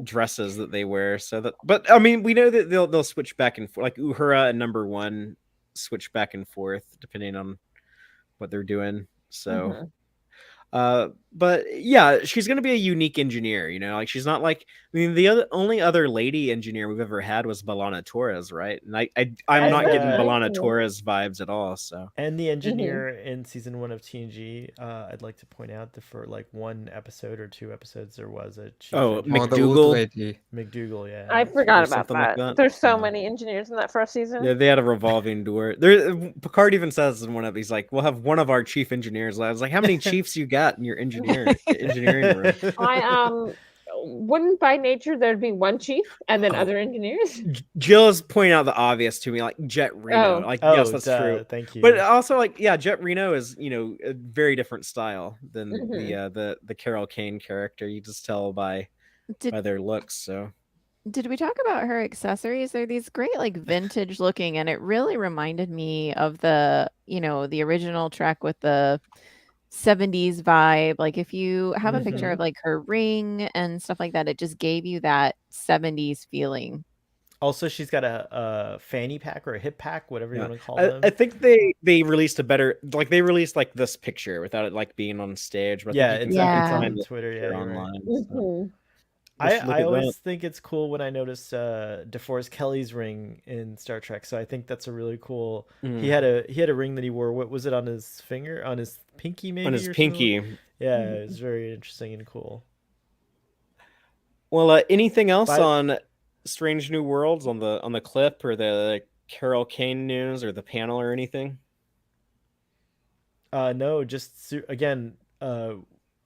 dresses that they wear. So that, but I mean, we know that they'll switch back and forth. Like Uhura and Number One switch back and forth depending on what they're doing. So. But yeah, she's gonna be a unique engineer, like she's not like, I mean, the only other lady engineer we've ever had was B'Elanna Torres, right? And I'm not getting B'Elanna Torres vibes at all. So, and the engineer in season 1 of TNG, I'd like to point out that for like 1 episode or 2 episodes there was a chief McDougal, yeah. I forgot about that. Like there's so many engineers in that first season. Yeah, they had a revolving door. Picard even says in one of these, like, we'll have one of our chief engineers. I was like, how many chiefs you got in your engineering room? I wouldn't by nature there'd be one chief and then other engineers. Jill's pointing out the obvious to me, like Jet Reno. Yes, that's true. Thank you. But also, like, yeah, Jet Reno is a very different style than the Carol Kane character. You just tell by their looks. So. Did we talk about her accessories? They're these great, like vintage looking, and it really reminded me of the original Trek with the 70s vibe. Like if you have a picture of like her ring and stuff like that, it just gave you that 70s feeling. Also, she's got a fanny pack or a hip pack, whatever you want to call them. I think they released a better, like they released like this picture without it like being on stage. But it's on Twitter, online. Right. I always think it's cool when I notice DeForest Kelly's ring in Star Trek. So I think that's a really cool. He had a ring that he wore. What was it, on his finger, on his pinky, maybe? On his or pinky. something? Yeah, it was very interesting and cool. Well, anything else on Strange New Worlds, on the clip or the Carol Kane news or the panel or anything? No, just again,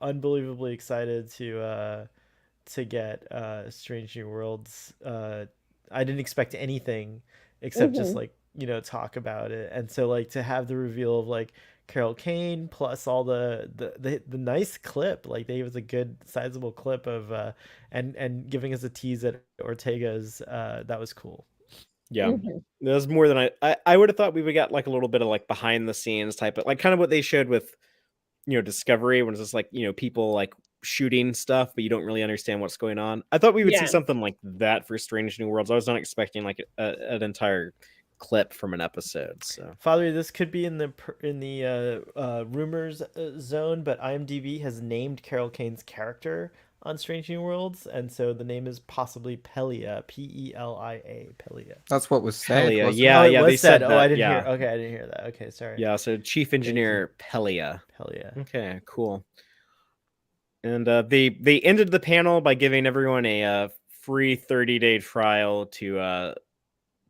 unbelievably excited to get Strange New Worlds. I didn't expect anything except just like, talk about it. And so like to have the reveal of like Carol Kane plus all the nice clip, like they gave us a good sizable clip of and giving us a tease at Ortega's, that was cool. Yeah, that was more than I would have thought. We would get like a little bit of like behind the scenes type of, like kind of what they showed with Discovery, when it's just like people like shooting stuff, but you don't really understand what's going on. I thought we would see something like that for Strange New Worlds. I was not expecting like an entire clip from an episode. So Father, this could be in the rumors zone, but IMDb has named Carol Kane's character on Strange New Worlds, and so the name is possibly Pelia, Pelia, Pelia. That's what was said. Pelia, yeah, they said that. I didn't hear. Okay, I didn't hear that. Okay, sorry. Yeah, so Chief Engineer Pelia. Okay, cool. And they ended the panel by giving everyone a free 30-day trial to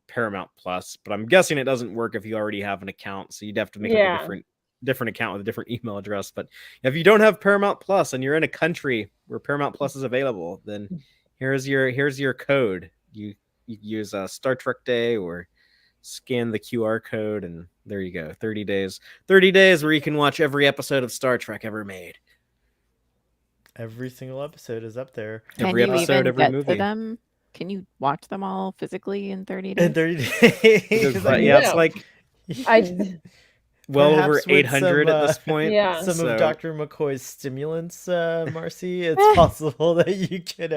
Paramount Plus, but I'm guessing it doesn't work if you already have an account, so you'd have to make a different account with a different email address. But if you don't have Paramount Plus and you're in a country where Paramount Plus is available, then here's your code. You use Star Trek Day or scan the QR code, and there you go. 30 days where you can watch every episode of Star Trek ever made. Every single episode is up there. Every episode, every movie. To them? Can you watch them all physically in 30 days? In 30 days. Yeah, it's like well over 800 at this point. Yeah. Some of Dr. McCoy's stimulants, Marcy. It's possible that you could.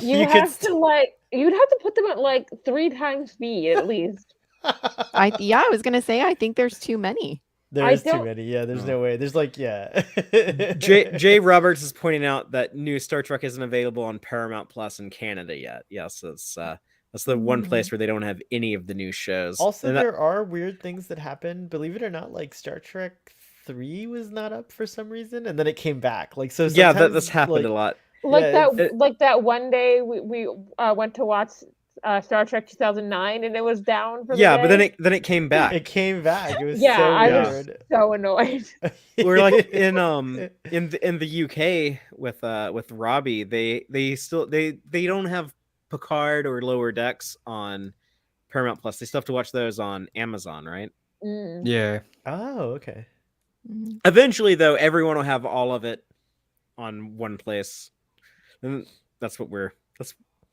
You'd have to put them at like 3 times speed at least. I was gonna say, I think there's too many. There's too many. Yeah, there's no way. There's like, Jay Roberts is pointing out that new Star Trek isn't available on Paramount Plus in Canada yet. Yes, that's the one place where they don't have any of the new shows. Also, there are weird things that happen. Believe it or not, like Star Trek 3 was not up for some reason, and then it came back. Like, so yeah, that's happened a lot. Like that one day we went to watch Star Trek 2009, and it was down for the day. But then it came back. It came back. It was I was so annoyed. We're like in the UK with Robbie. They don't have Picard or Lower Decks on Paramount Plus. They still have to watch those on Amazon, right? Yeah. Oh, okay. Eventually, though, everyone will have all of it on one place, and that's what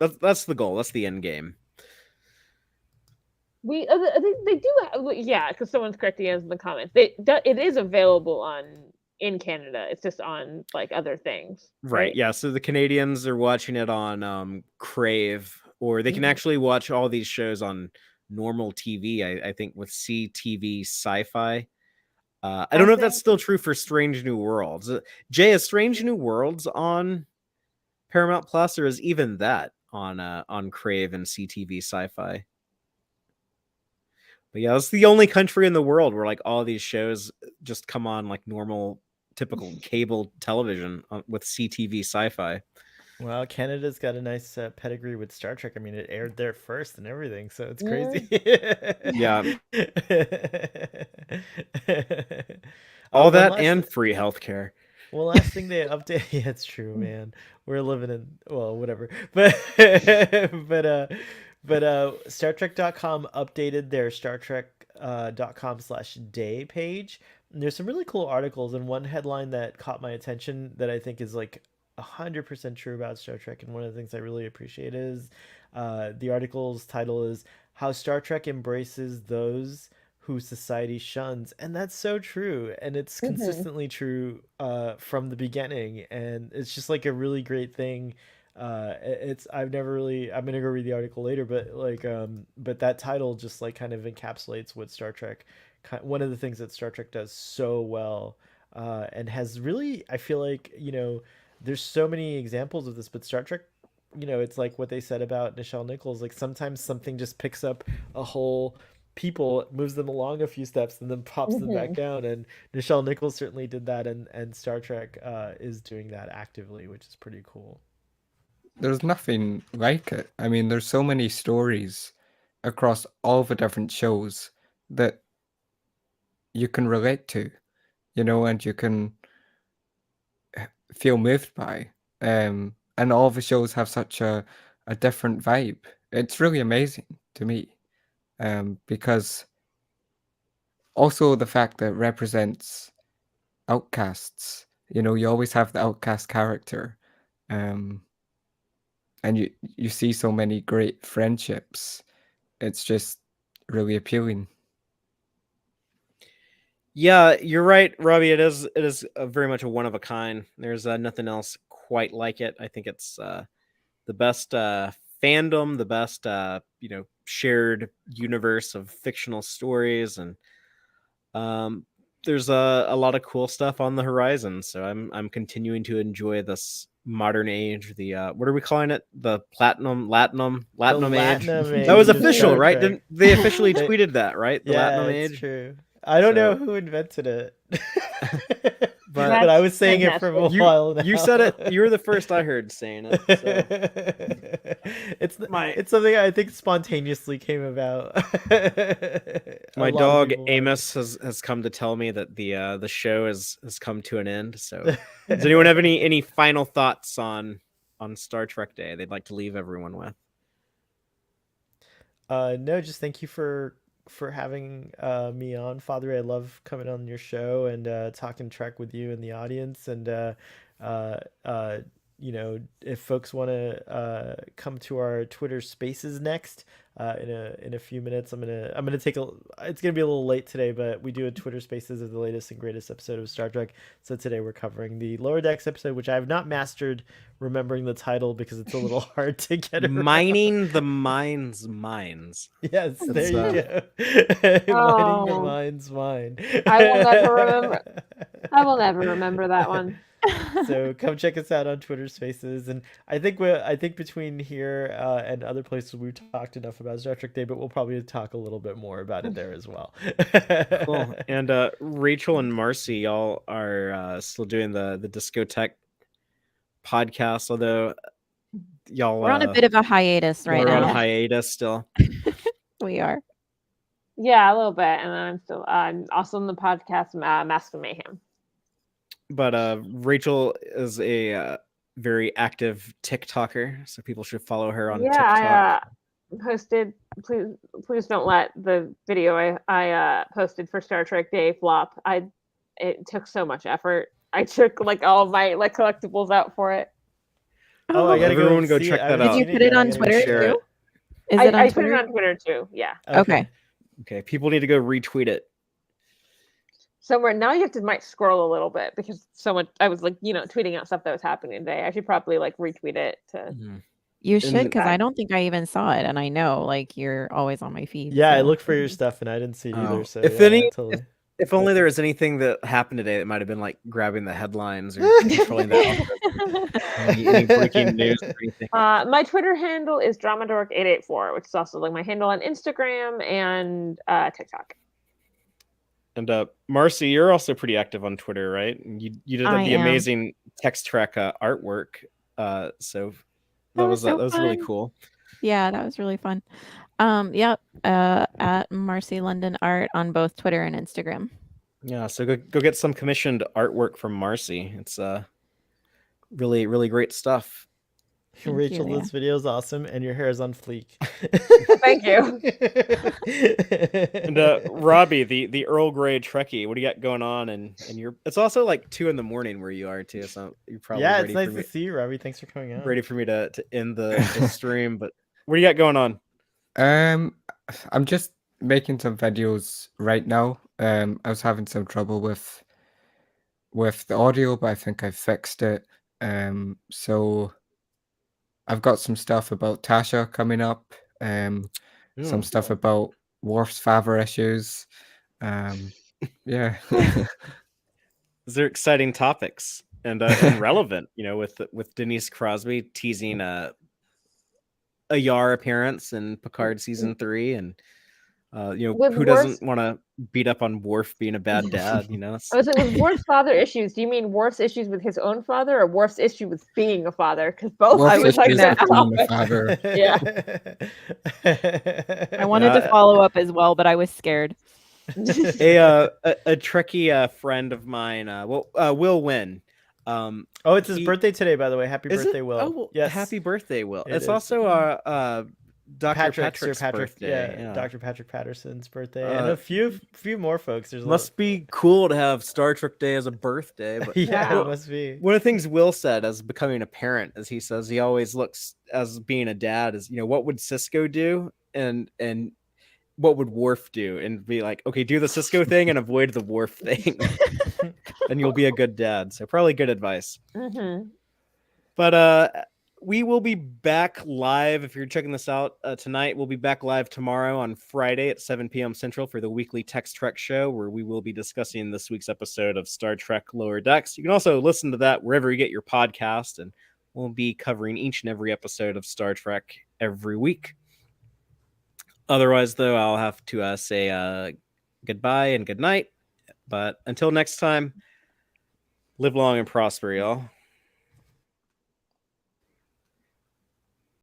that's the goal. That's the end game. I think they do, because someone's correcting us in the comments. It is available in Canada. It's just on like other things. Right. Yeah. So the Canadians are watching it on Crave, or they can actually watch all these shows on normal TV. I think with CTV Sci-Fi. I don't know if that's still true for Strange New Worlds. Jay, is Strange New Worlds on Paramount Plus, or is even that on Crave and CTV Sci-Fi? But yeah, it's the only country in the world where like all these shows just come on like normal, typical cable television with CTV Sci-Fi. Well, Canada's got a nice pedigree with Star Trek. I mean, it aired there first and everything, so it's crazy. Yeah. All that and free healthcare. Well, last thing they update. Yeah, it's true, man. We're living in, well, whatever. But StarTrek.com updated their StarTrek.com/day page. And there's some really cool articles, and one headline that caught my attention that I think is like 100% true about Star Trek, and one of the things I really appreciate is the article's title is "How Star Trek Embraces Those Who Society Shuns," and that's so true, and it's consistently true from the beginning, and it's just like a really great thing. I'm gonna go read the article later, but like but that title just like kind of encapsulates what Star Trek, one of the things that Star Trek does so well, and has really, I feel like, there's so many examples of this, but Star Trek it's like what they said about Nichelle Nichols. Like sometimes something just picks up a whole people, moves them along a few steps, and then pops them back down. And Nichelle Nichols certainly did that, and Star Trek is doing that actively, which is pretty cool. There's nothing like it. I mean, there's so many stories across all the different shows that you can relate to, and you can feel moved by. And all the shows have such a different vibe. It's really amazing to me. Because also the fact that it represents outcasts, you always have the outcast character. And you see so many great friendships. It's just really appealing. Yeah, you're right, Robbie. It is very much a one of a kind. There's nothing else quite like it. I think it's the best fandom, the best shared universe of fictional stories, and there's a lot of cool stuff on the horizon. So I'm continuing to enjoy this modern age. The what are we calling it? The platinum age. Age That was of official, Star right? Trek. Didn't they officially tweeted that, right? The Yeah, Latinum it's age. true. I don't know So- who invented it, But but I was saying it for a you, while now. you said it. You were the first I heard saying it. So. It's something I think spontaneously came about. My A lot of dog people Amos has come to tell me that the show has come to an end. So, does anyone have any final thoughts on Star Trek Day they'd like to leave everyone with? No, just thank you for having me on, Father. I love coming on your show and talking Trek with you and the audience. And if folks want to come to our Twitter Spaces next in a few minutes, I'm gonna take it's gonna be a little late today, but we do a Twitter Spaces of the latest and greatest episode of Star Trek. So today we're covering the Lower Decks episode, which I have not mastered remembering the title because it's a little hard to get around. Mining the Mind's Mines. Yes, there you go. Mining the Mind's Mine. I will never remember. I will never remember that one. So come check us out on Twitter Spaces, and I think between here and other places we've talked enough about Star Trek Day, but we'll probably talk a little bit more about it there as well. Cool. And Rachel and Marcy, y'all are still doing the discotheque podcast, although y'all We're on a bit of a hiatus right we're now. on hiatus still. We are. Yeah, a little bit, and I'm also in the podcast Mask of Mayhem. But Rachel is a very active TikToker, so people should follow her on TikTok. I posted. Please don't let the video I posted for Star Trek Day flop. It took so much effort. I took all of my collectibles out for it. Oh, I gotta Everyone go see check it. I that haven't out. seen Did you put it on yet. Twitter share too? it. Is it on I put Twitter? it on Twitter too. Yeah. Okay. Okay, people need to go retweet it. Somewhere now you have to might scroll a little bit because I was tweeting out stuff that was happening today. I should probably retweet it to. You should, And- because I don't think I even saw it, and I know you're always on my feed. Yeah, I so- looked for your stuff and I didn't see it either. Oh. So If yeah, any- totally. If only there was anything that happened today that might have been grabbing the headlines or controlling the any breaking news or anything. My Twitter handle is Dramadork884, which is also my handle on Instagram and TikTok. And Marcy, you're also pretty active on Twitter, right? You did I the am. amazing Tex-Trek artwork. So that was so really fun. cool. Yeah, that was really fun. Yep. At Marcy London Art on both Twitter and Instagram. Yeah, so go get some commissioned artwork from Marcy. It's really, really great stuff. Thank Rachel, you, this video is awesome and your hair is on fleek. Thank you. And Robbie, the Earl Grey Trekkie, what do you got going on? And you're it's also 2 a.m. where you are too, so you're probably Yeah, ready it's nice for me, to see you, Robbie. Thanks for coming out. ready for me to end the stream. But what do you got going on? I'm just making some videos right now. I was having some trouble with the audio, but I think I fixed it. So I've got some stuff about Tasha coming up. Some stuff about Worf's Favre issues. Yeah. These are exciting topics and relevant, with Denise Crosby teasing a Yar appearance in Picard season 3, and With who Worf's, doesn't want to beat up on Worf being a bad dad? I was like, with Worf's father issues, do you mean Worf's issues with his own father, or Worf's issue with being a father? Because both Worf's I was like, issues so with being a common. father. Yeah. I wanted to follow up as well, but I was scared. a Trekkie friend of mine, Will Wynn. Oh, it's his birthday today, by the way. Happy birthday, Will. Oh, well, yes. happy birthday, Will. It It's is. also Dr. Sir Patrick's birthday. Yeah, Dr. Patrick Patterson's birthday, and a few more folks. There's must be cool to have Star Trek Day as a birthday. But yeah, it must be. One of the things Will said as becoming a parent, as he says, he always looks as being a dad is, what would Cisco do, and what would Worf do, and be like, okay, do the Cisco thing and avoid the Worf thing, and you'll be a good dad. So probably good advice. Mm-hmm. But we will be back live. If you're checking this out tonight, we'll be back live tomorrow on Friday at 7 p.m. Central for the weekly Tex-Trek show, where we will be discussing this week's episode of Star Trek Lower Decks. You can also listen to that wherever you get your podcast, and we'll be covering each and every episode of Star Trek every week. Otherwise, though, I'll have to say goodbye and good night. But until next time, live long and prosper, y'all.